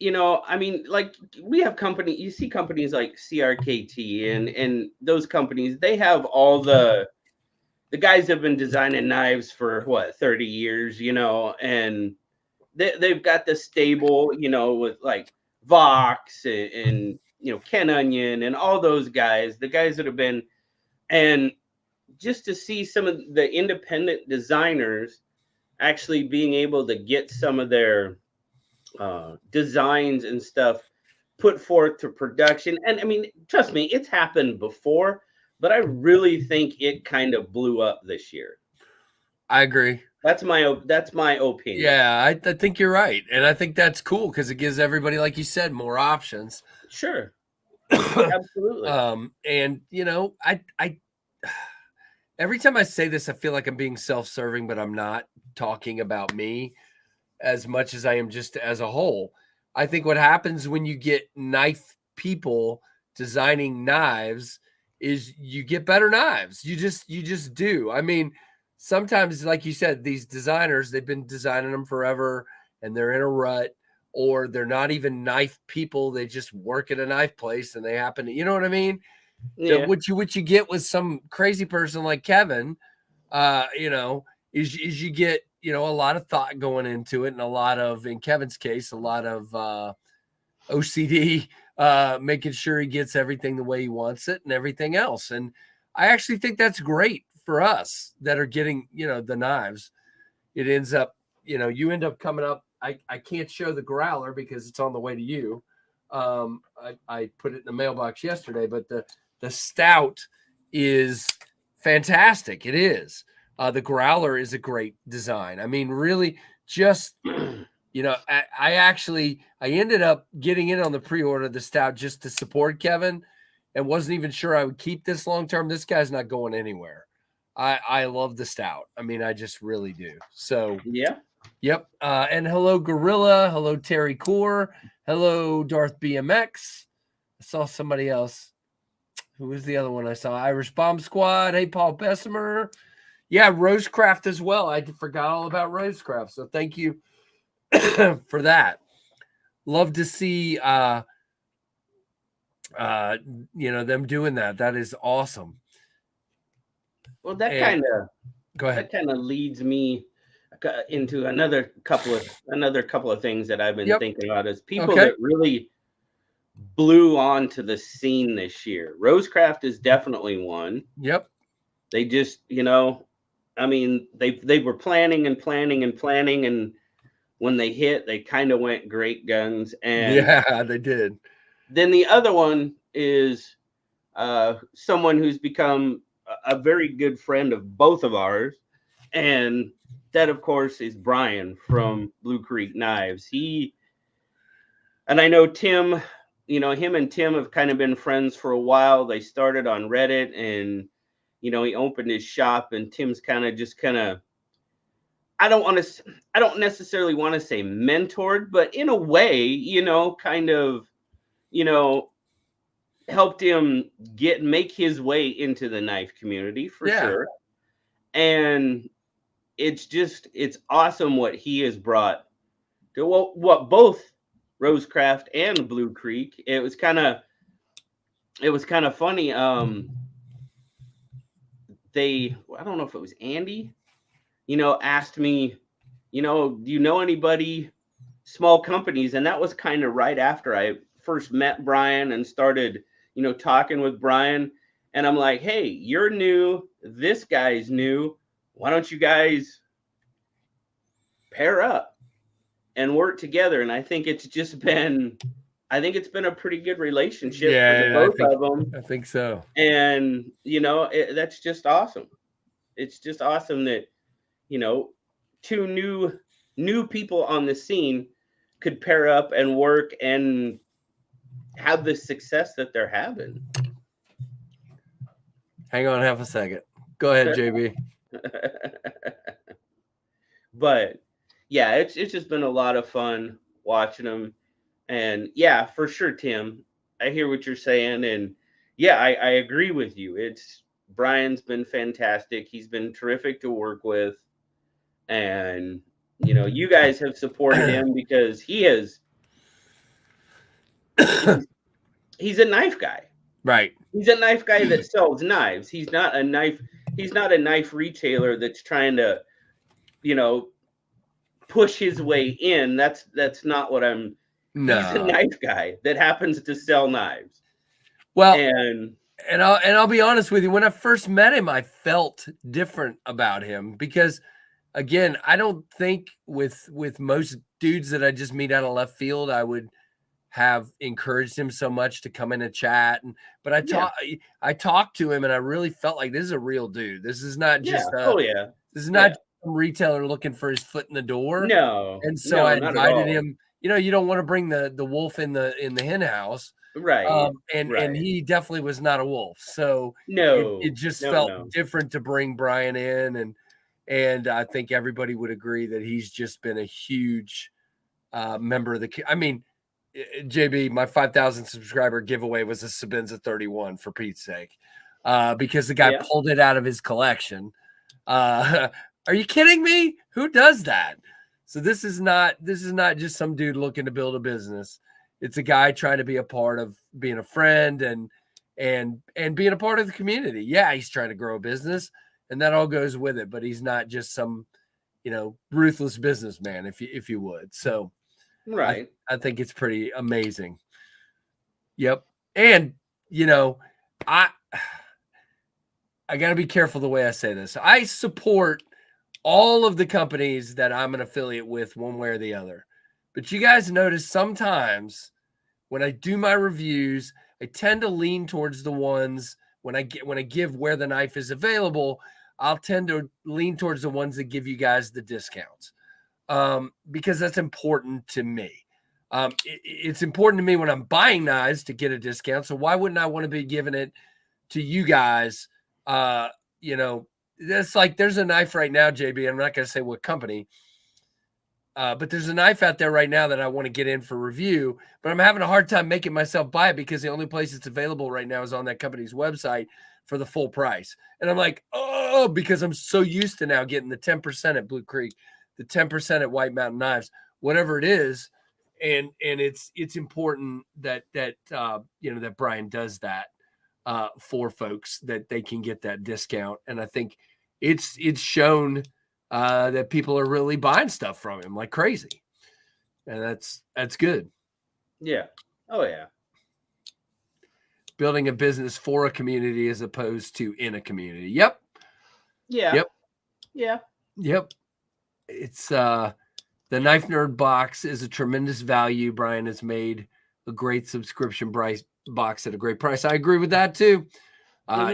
[SPEAKER 2] I mean, like we have you see companies like CRKT and those companies, they have all the guys have been designing knives for 30 years, and they've got the stable, with like Vox and Ken Onion and all those guys, the guys that have been, and just to see some of the independent designers actually being able to get some of their designs and stuff put forth to production. And I mean, trust me, it's happened before, but I really think it kind of blew up this year.
[SPEAKER 1] I agree.
[SPEAKER 2] That's my opinion.
[SPEAKER 1] Yeah, I think you're right, and I think that's cool because it gives everybody, like you said, more options.
[SPEAKER 2] Sure, absolutely.
[SPEAKER 1] And I every time I say this, I feel like I'm being self-serving, but I'm not talking about me. as much as I am just as a whole. I think what happens when you get knife people designing knives is you get better knives. You just do. I mean, sometimes, like you said, these designers, they've been designing them forever and they're in a rut, or they're not even knife people. They just work at a knife place and they happen to, you know what I mean?
[SPEAKER 2] Yeah.
[SPEAKER 1] What you get with some crazy person like Kevin, you know, is you get, you know, a lot of thought going into it, and a lot of, in Kevin's case, a lot of OCD, making sure he gets everything the way he wants it and everything else. And I actually think that's great for us that are getting, you know, the knives. It ends up, you know, you end up coming up. I can't show the growler because it's on the way to you. I put it in the mailbox yesterday, but the stout is fantastic. It is. The growler is a great design. I mean, really, just, you know, I ended up getting in on the pre-order of the stout just to support Kevin, and wasn't even sure I would keep this long term. This guy's not going anywhere. I love the stout. I mean, I just really do. So
[SPEAKER 2] Yeah.
[SPEAKER 1] yep. And hello, Gorilla. Hello, Terry Core. Hello, Darth BMX. I saw somebody else. Who was the other one I saw? Irish Bomb Squad. Hey, Paul Bessemer. Yeah, Rosecraft as well. I forgot all about Rosecraft. So thank you for that. Love to see you know, them doing that. That is awesome.
[SPEAKER 2] Well, that
[SPEAKER 1] And
[SPEAKER 2] kind of
[SPEAKER 1] go ahead.
[SPEAKER 2] leads me into another couple of things that I've been
[SPEAKER 1] Yep.
[SPEAKER 2] thinking about as people
[SPEAKER 1] Okay.
[SPEAKER 2] that really blew onto the scene this year. Rosecraft is definitely one.
[SPEAKER 1] Yep.
[SPEAKER 2] They just, you know, I mean, they were planning and planning and planning, and when they hit, they kind of went great guns. And
[SPEAKER 1] Yeah, they did.
[SPEAKER 2] then the other one is someone who's become a very good friend of both of ours, and that, of course, is Brian from Blue Creek Knives. And I know Tim, you know, him and Tim have kind of been friends for a while. They started on Reddit, and, you know, he opened his shop, and Tim's kind of, I don't necessarily want to say mentored, but in a way, you know, kind of, you know, helped him make his way into the knife community for
[SPEAKER 1] Yeah.
[SPEAKER 2] sure. And it's awesome what he has brought to what both Rosecraft and Blue Creek. It was kind of funny. I don't know if it was Andy, you know, asked me, you know, do you know anybody, small companies? And that was kind of right after I first met Brian and started, you know, talking with Brian. And I'm like, hey, you're new. This guy's new. Why don't you guys pair up and work together? And I think it's been a pretty good relationship for the
[SPEAKER 1] Yeah,
[SPEAKER 2] both of them.
[SPEAKER 1] I think so.
[SPEAKER 2] And, you know, that's just awesome. It's just awesome that, you know, two new people on the scene could pair up and work and have the success that they're having.
[SPEAKER 1] Hang on half a second. Go ahead, JB.
[SPEAKER 2] But yeah, it's just been a lot of fun watching them. And yeah, for sure, Tim, I hear what you're saying. And yeah, I agree with you. Brian's been fantastic. He's been terrific to work with. And, you know, you guys have supported him because he's a knife guy.
[SPEAKER 1] Right.
[SPEAKER 2] He's a knife guy that sells knives. He's not a knife retailer that's trying to, you know, push his way in. That's not what I'm.
[SPEAKER 1] No.
[SPEAKER 2] He's a knife guy that happens to sell knives.
[SPEAKER 1] Well,
[SPEAKER 2] and
[SPEAKER 1] I'll be honest with you. When I first met him, I felt different about him because, again, I don't think with most dudes that I just meet out of left field, I would have encouraged him so much to come in and chat. But I talked to him, and I really felt like this is a real dude. This is not just this is not just some retailer looking for his foot in the door.
[SPEAKER 2] No.
[SPEAKER 1] And so I
[SPEAKER 2] not
[SPEAKER 1] invited him. You know, you don't want to bring the wolf in the hen house.
[SPEAKER 2] Right.
[SPEAKER 1] And he definitely was not a wolf. So
[SPEAKER 2] no,
[SPEAKER 1] it just felt different to bring Brian in. And I think everybody would agree that he's just been a huge member of the. I mean, JB, my 5,000 subscriber giveaway was a Sabenza 31 for Pete's sake, because the guy
[SPEAKER 2] Yeah.
[SPEAKER 1] pulled it out of his collection. Are you kidding me? Who does that? So this is not just some dude looking to build a business. It's a guy trying to be a part of being a friend and being a part of the community. Yeah, he's trying to grow a business, and that all goes with it. But he's not just some, ruthless businessman, if you would. So
[SPEAKER 2] Right.
[SPEAKER 1] I think it's pretty amazing. Yep. And I I got to be careful the way I say this. I support all of the companies that I'm an affiliate with one way or the other. But you guys notice sometimes when I do my reviews, I tend to lean towards the ones when I give where the knife is available, I'll tend to lean towards the ones that give you guys the discounts. Because that's important to me. It's important to me when I'm buying knives to get a discount. So why wouldn't I want to be giving it to you guys? That's like there's a knife right now, JB. I'm not going to say what company, but there's a knife out there right now that I want to get in for review, but I'm having a hard time making myself buy it because the only place it's available right now is on that company's website for the full price. And I'm like, oh, because I'm so used to now getting the 10% at Blue Creek, the 10% at White Mountain Knives, whatever it is. And it's important that that Brian does that for folks that they can get that discount. And I think it's shown that people are really buying stuff from him like crazy. And that's good.
[SPEAKER 2] Yeah. Oh yeah.
[SPEAKER 1] Building a business for a community as opposed to in a community. Yep.
[SPEAKER 2] Yeah.
[SPEAKER 1] Yep.
[SPEAKER 2] Yeah.
[SPEAKER 1] Yep. It's the Knife Nerd box is a tremendous value. Brian has made a great subscription box at a great price. I agree with that too.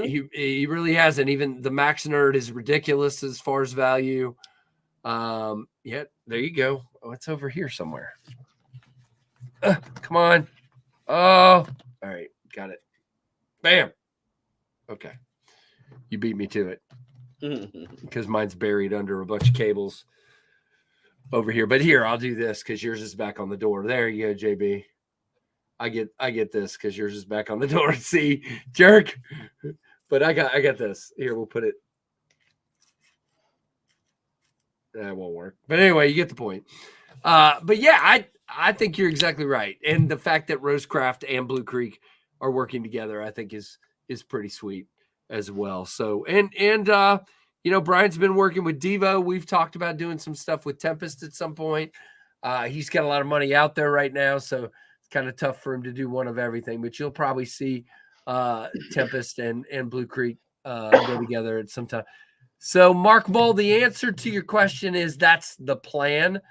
[SPEAKER 1] He really has, and even the Max Nerd is ridiculous as far as value. Yeah, there you go. Oh, it's over here somewhere. Come on. Oh, all right, got it. Bam. Okay, you beat me to it because mine's buried under a bunch of cables over here. But here, I'll do this because yours is back on the door. There you go, JB. I get this because yours is back on the door. See, jerk. But I got this. Here, we'll put it. That won't work. But anyway, you get the point. But yeah, I think you're exactly right. And the fact that Rosecraft and Blue Creek are working together, I think is pretty sweet as well. So and Brian's been working with Devo. We've talked about doing some stuff with Tempest at some point. He's got a lot of money out there right now, so it's kind of tough for him to do one of everything. But you'll probably see Tempest and Blue Creek go together at some time. So, Mark Mull, the answer to your question is that's the plan.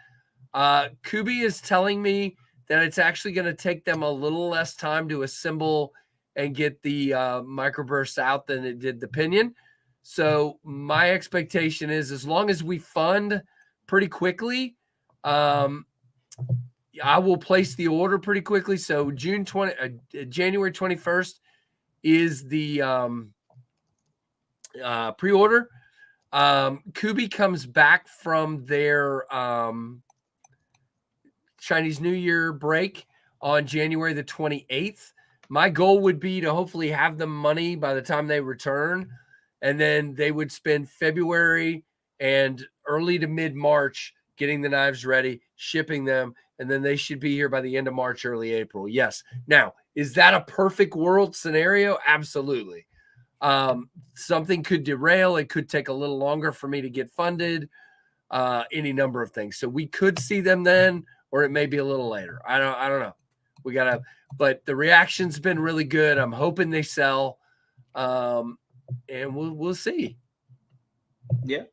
[SPEAKER 1] Kubi is telling me that it's actually going to take them a little less time to assemble and get the microbursts out than it did the pinion. So my expectation is as long as we fund pretty quickly, I will place the order pretty quickly. So January 21st is the pre-order. Kubi comes back from their Chinese New Year break on January the 28th. My goal would be to hopefully have the money by the time they return, and then they would spend February and early to mid-March getting the knives ready, shipping them, and then they should be here by the end of March, early April. Yes. Now, is that a perfect world scenario? Absolutely. Something could derail. It could take a little longer for me to get funded, any number of things. So we could see them then, or it may be a little later. I don't know. But the reaction's been really good. I'm hoping they sell. And we'll see.
[SPEAKER 2] Yeah.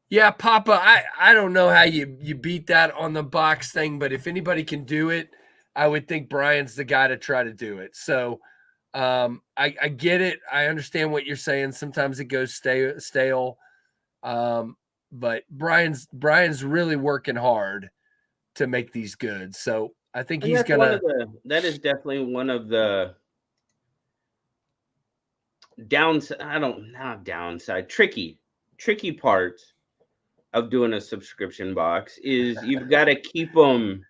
[SPEAKER 1] Yeah, Papa, I don't know how you beat that on the box thing, but if anybody can do it, I would think Brian's the guy to try to do it. So I get it. I understand what you're saying. Sometimes it goes stale. But Brian's really working hard to make these good. So I think
[SPEAKER 2] that is definitely one of the tricky parts of doing a subscription box is you've got to keep them,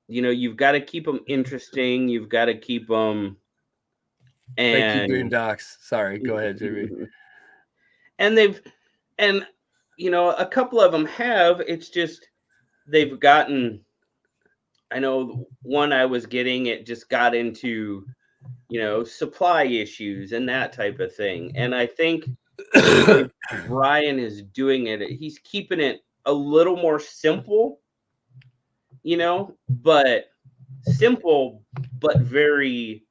[SPEAKER 2] you've got to keep them interesting. You've got to keep them,
[SPEAKER 1] Thank you,
[SPEAKER 2] and
[SPEAKER 1] Boondocks. Sorry, go ahead, JB.
[SPEAKER 2] and they've, and a couple of them have. It's just they've gotten. I know one I was getting, it just got into, supply issues and that type of thing. And I think the way Brian is doing it, he's keeping it a little more simple, but simple, but very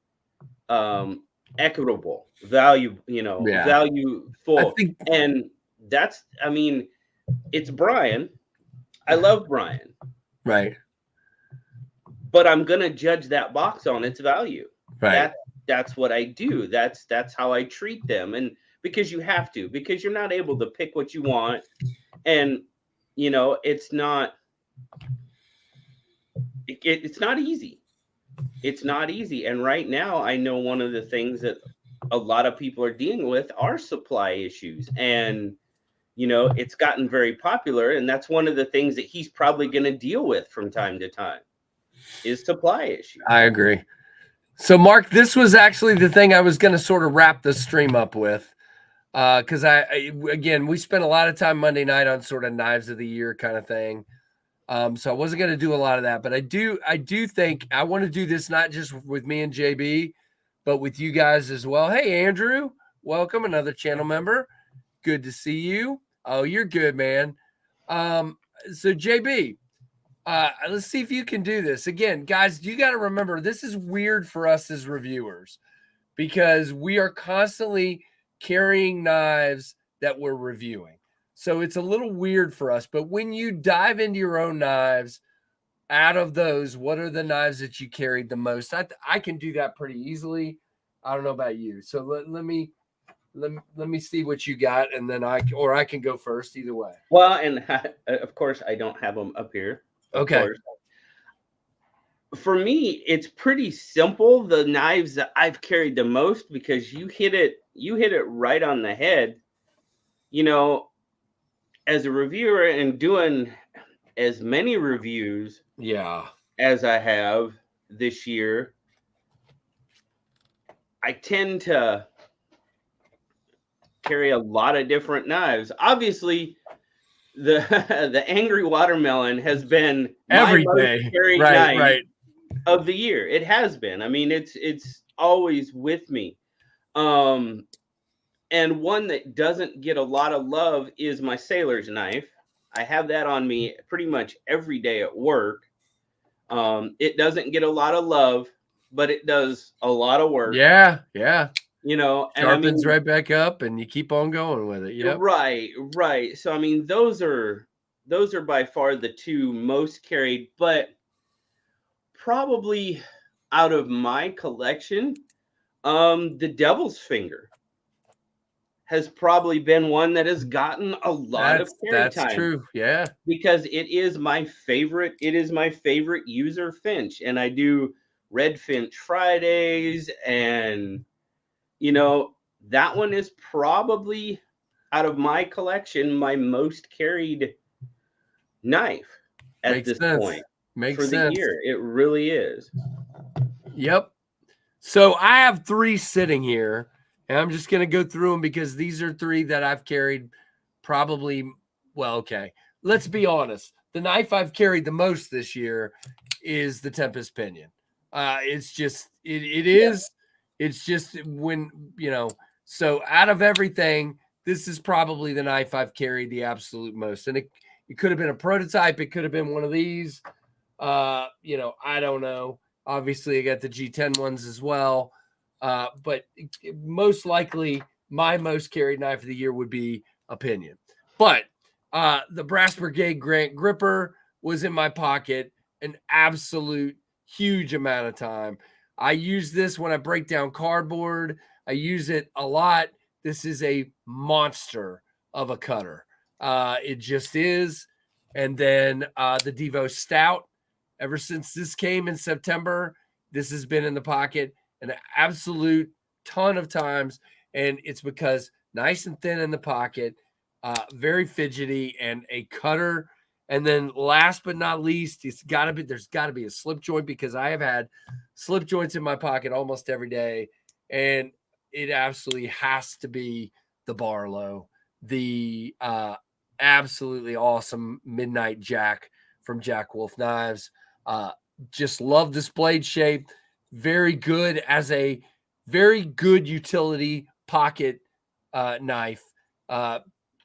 [SPEAKER 2] equitable, valueful. And that's, it's Brian. I love Brian.
[SPEAKER 1] Right.
[SPEAKER 2] But I'm going to judge that box on its value.
[SPEAKER 1] Right.
[SPEAKER 2] That's what I do. That's how I treat them. And because you have to, because you're not able to pick what you want. And, it's not easy. It's not easy. And right now, I know one of the things that a lot of people are dealing with are supply issues. And, it's gotten very popular. And that's one of the things that he's probably going to deal with from time to time is supply issues.
[SPEAKER 1] I agree. So, Mark, this was actually the thing I was going to sort of wrap the stream up with. Because again, we spent a lot of time Monday night on sort of knives of the year kind of thing. So I wasn't going to do a lot of that, but I do think I want to do this not just with me and JB, but with you guys as well. Hey, Andrew, welcome, another channel member. Good to see you. Oh, you're good, man. So JB, let's see if you can do this again, guys. You got to remember, this is weird for us as reviewers because we are constantly carrying knives that we're reviewing. So it's a little weird for us, but when you dive into your own knives, out of those, what are the knives that you carried the most? I can do that pretty easily. I don't know about you. So let me see what you got, and then I can go first. Either way.
[SPEAKER 2] Well, and of course I don't have them up here.
[SPEAKER 1] Okay.
[SPEAKER 2] For me, it's pretty simple. The knives that I've carried the most, because you hit it right on the head. As a reviewer and doing as many reviews as I have this year, I tend to carry a lot of different knives. Obviously, the Angry Watermelon has been
[SPEAKER 1] every
[SPEAKER 2] my
[SPEAKER 1] day
[SPEAKER 2] most carried knife of the year. It has been. I mean, it's always with me. And one that doesn't get a lot of love is my sailor's knife. I have that on me pretty much every day at work. It doesn't get a lot of love, but it does a lot of work.
[SPEAKER 1] Yeah.
[SPEAKER 2] And
[SPEAKER 1] sharpens right back up, and you keep on going with it. Yep.
[SPEAKER 2] Right. So those are by far the two most carried, but probably out of my collection, the Devil's Finger has probably been one that has gotten a lot of carry time.
[SPEAKER 1] That's true. Yeah.
[SPEAKER 2] Because it is my favorite. It is my favorite user finch. And I do Red Finch Fridays. And, that one is probably, out of my collection, my most carried knife at this point. For the year. It really is.
[SPEAKER 1] Yep. So I have 3 sitting here. And I'm just going to go through them because these are 3 that I've carried probably. Well, okay. Let's be honest. The knife I've carried the most this year is the Tempest Pinion. It's just, it is. It's just when, so out of everything, this is probably the knife I've carried the absolute most. And it could have been a prototype. It could have been one of these. I don't know. Obviously, I got the G10 ones as well. But most likely my most carried knife of the year would be a Pinion. But the Brass Brigade Grant Gripper was in my pocket an absolute huge amount of time. I use this when I break down cardboard. I use it a lot. This is a monster of a cutter. It just is. And then the Devo Stout, ever since this came in September, this has been in the pocket. An absolute ton of times, and it's because nice and thin in the pocket, very fidgety, and a cutter. And then last but not least, there's got to be a slip joint, because I have had slip joints in my pocket almost every day, and it absolutely has to be the Barlow, the absolutely awesome Midnight Jack from Jack Wolf Knives. Just love this blade shape. Very good as a very good utility pocket knife.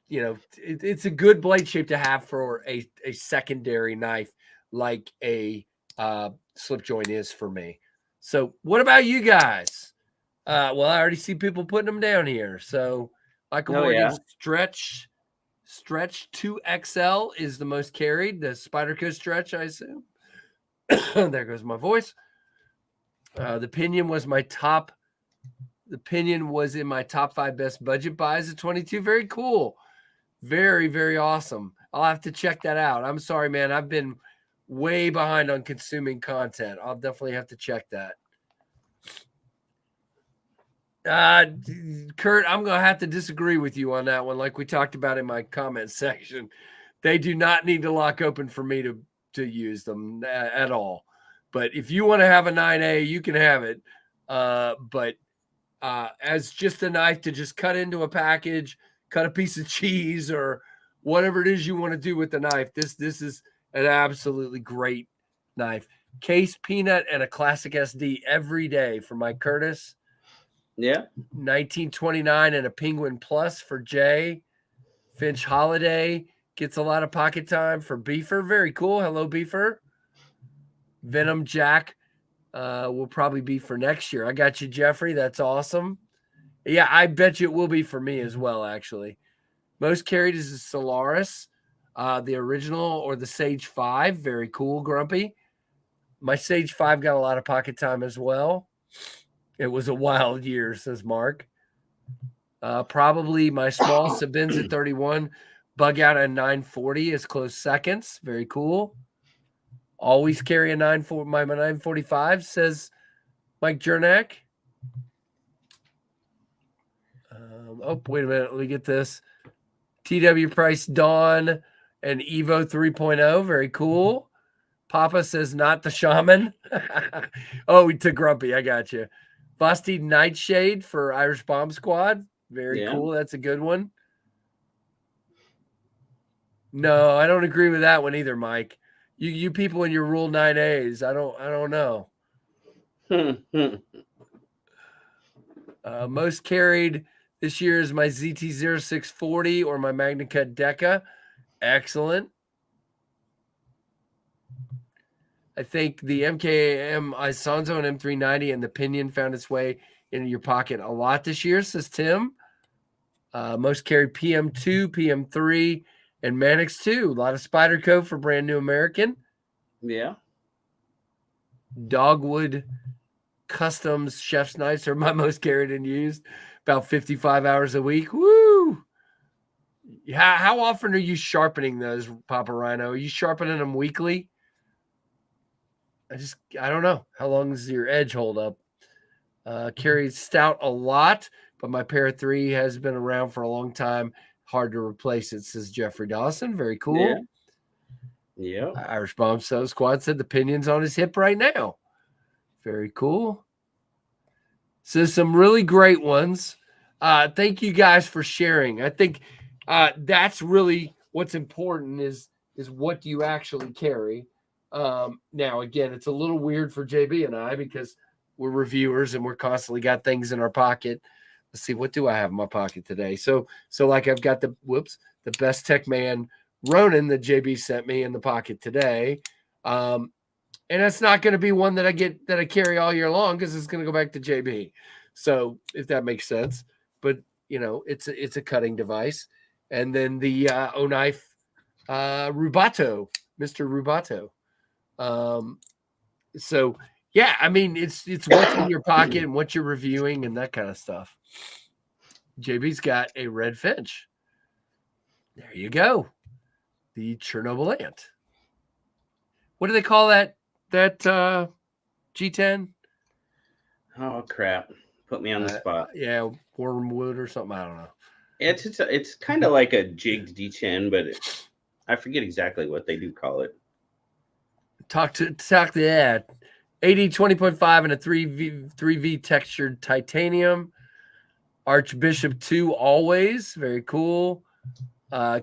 [SPEAKER 1] It's a good blade shape to have for a secondary knife like a slip joint is for me. So what about you guys? Well, I already see people putting them down here. So Michael Morgan Stretch 2XL is the most carried. The Spyderco Stretch, I assume. There goes my voice. The Pinion was my top. The Pinion was in my top 5 best budget buys of 22. Very cool. Very, very awesome. I'll have to check that out. I'm sorry, man. I've been way behind on consuming content. I'll definitely have to check that. Kurt, I'm going to have to disagree with you on that one. Like we talked about in my comment section, they do not need to lock open for me to use them at all. But if you want to have a 9A, you can have it. But as just a knife to just cut into a package, cut a piece of cheese, or whatever it is you want to do with the knife, this is an absolutely great knife. Case peanut and a classic SD every day for Mike Curtis.
[SPEAKER 2] Yeah.
[SPEAKER 1] 1929 and a Penguin Plus for Jay. Finch Holiday gets a lot of pocket time for Beefer. Very cool. Hello, Beefer. Venom Jack will probably be for next year. I got you, Jeffrey. That's awesome. Yeah, I bet you it will be for me as well, actually. Most carried is the Solaris, the original, or the Sage 5. Very cool, Grumpy. My Sage 5 got a lot of pocket time as well. It was a wild year, says Mark. Probably my small Sabins at 31. Bug out at 940 is close seconds. Very cool. Always carry a 945, says Mike Jernak. Wait a minute. Let me get this. TW Price Dawn and Evo 3.0. Very cool. Papa says not the Shaman. To Grumpy. I got you. Busty Nightshade for Irish Bomb Squad. Very cool. That's a good one. No, I don't agree with that one either, Mike. You people in your Rule 9As, I don't know. Most carried this year is my ZT0640 or my MagnaCut Deca. Excellent. I think the MKM Isanzo and M390 and the Pinion found its way into your pocket a lot this year, says Tim. Most carried PM2, PM3, and Manix 2. A lot of Spyderco for Brand New American.
[SPEAKER 2] Yeah.
[SPEAKER 1] Dogwood Customs Chef's Knives are my most carried and used. About 55 hours a week. Woo! How often are you sharpening those, Papa Rhino? Are you sharpening them weekly? I don't know. How long does your edge hold up? Carried stout a lot, but my pair 3 has been around for a long time. Hard to replace it, says Jeffrey Dawson. Very cool.
[SPEAKER 2] Yeah.
[SPEAKER 1] Irish Bomb Squad said the Pinion's on his hip right now. Very cool. So some really great ones. Thank you guys for sharing. I think that's really what's important is what do you actually carry. Now, again, it's a little weird for JB and I because we're reviewers and we're constantly got things in our pocket. Let's see, what do I have in my pocket today? So like I've got the Best Tech Man Ronin that JB sent me in the pocket today. And that's not going to be one that I carry all year long because it's going to go back to JB. So if that makes sense, but it's a cutting device. And then the O-Knife Rubato, Mr. Rubato. So yeah, I mean it's what's in your pocket and what you're reviewing and that kind of stuff. JB's got a red finch. There you go. The Chernobyl ant. What do they call that G10?
[SPEAKER 2] Oh crap. Put me on the spot.
[SPEAKER 1] Yeah, wormwood or something. I don't know.
[SPEAKER 2] It's kind of like a jigged D10, but I forget exactly what they do call it.
[SPEAKER 1] Talk to that. AD 20.5 and a 3V textured titanium. Archbishop 2 always. Very cool.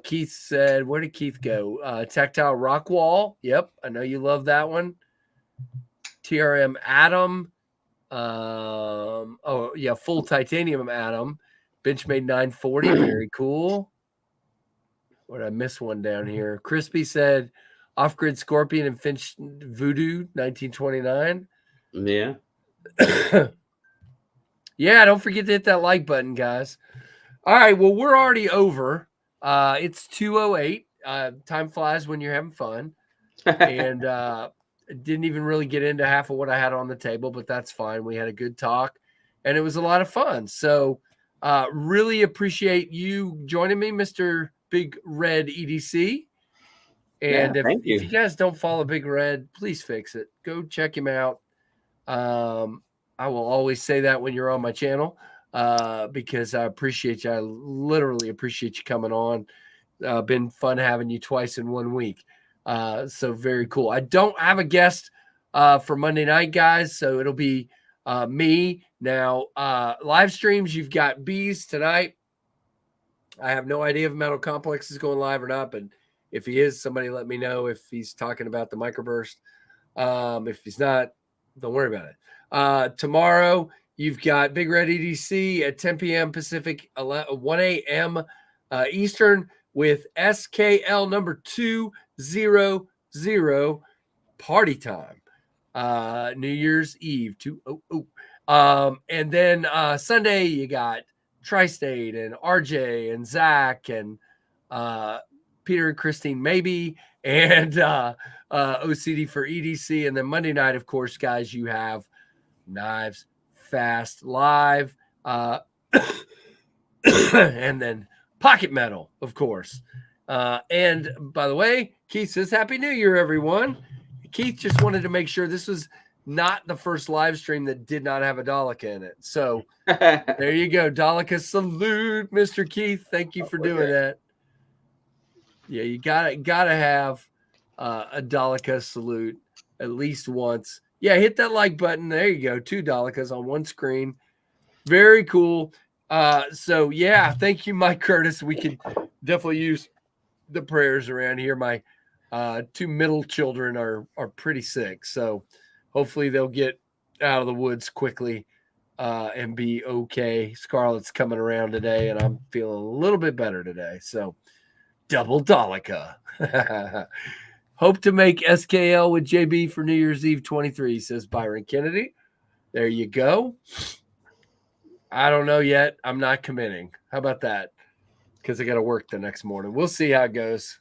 [SPEAKER 1] Keith said, where did Keith go? Tactile rock wall. Yep, I know you love that one. TRM Atom. Oh yeah, full titanium Atom. Benchmade 940. Very cool. What did I miss one down here? Crispy said, off-grid Scorpion and Finch Voodoo 1929.
[SPEAKER 2] Yeah.
[SPEAKER 1] Yeah, don't forget to hit that like button, guys. All right, well, we're already over. It's 2:08. Time flies when you're having fun. And didn't even really get into half of what I had on the table, but that's fine. We had a good talk, and it was a lot of fun. So really appreciate you joining me, Mr. Big Red EDC. And
[SPEAKER 2] Yeah,
[SPEAKER 1] if you guys don't follow Big Red, please fix it. Go check him out. I will always say that when you're on my channel because I appreciate you. I literally appreciate you coming on. Been fun having you twice in 1 week. So very cool. I don't have a guest for Monday night, guys. So it'll be me. Now, live streams, you've got Bees tonight. I have no idea if Metal Complex is going live or not, but if he is, somebody let me know if he's talking about the microburst. If he's not, don't worry about it. Tomorrow, you've got Big Red EDC at 10 p.m. Pacific, 1 a.m. Eastern with SKL number 200 party time. New Year's Eve. And then Sunday, you got Tri-State and RJ and Zach and Peter and Christine maybe, and OCD for EDC. And then Monday night, of course, guys, you have Knives Fast Live. And then Pocket Metal, of course. And by the way, Keith says, Happy New Year, everyone. Keith just wanted to make sure this was not the first live stream that did not have a Daleka in it. So there you go. Daleka salute, Mr. Keith. Thank you for doing that. Yeah, you gotta have a Daleka salute at least once. Yeah, hit that like button. There you go. 2 Dalekas on one screen. Very cool. So yeah, thank you, Mike Curtis. We could definitely use the prayers around here. My 2 middle children are pretty sick, so hopefully they'll get out of the woods quickly and be okay. Scarlett's coming around today, and I'm feeling a little bit better today. So double Daleka. Hope to make SKL with JB for New Year's Eve 23, says Byron Kennedy. There you go. I don't know yet. I'm not committing. How about that? Because I got to work the next morning. We'll see how it goes.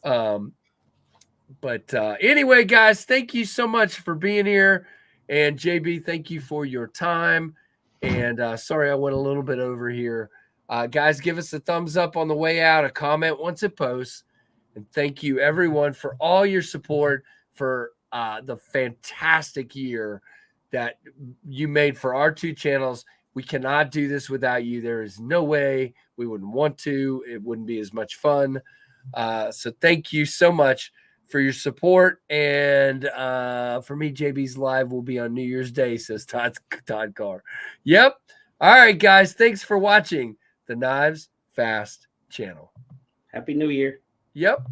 [SPEAKER 1] But anyway, guys, thank you so much for being here. And JB, thank you for your time. And sorry I went a little bit over here. Guys, give us a thumbs up on the way out, a comment once it posts. And thank you, everyone, for all your support for the fantastic year that you made for our 2 channels. We cannot do this without you. There is no way we wouldn't want to. It wouldn't be as much fun. So thank you so much for your support. And for me, JB's Live will be on New Year's Day, says Todd Carr. Yep. All right, guys. Thanks for watching the Knives Fast channel.
[SPEAKER 2] Happy New Year.
[SPEAKER 1] Yep.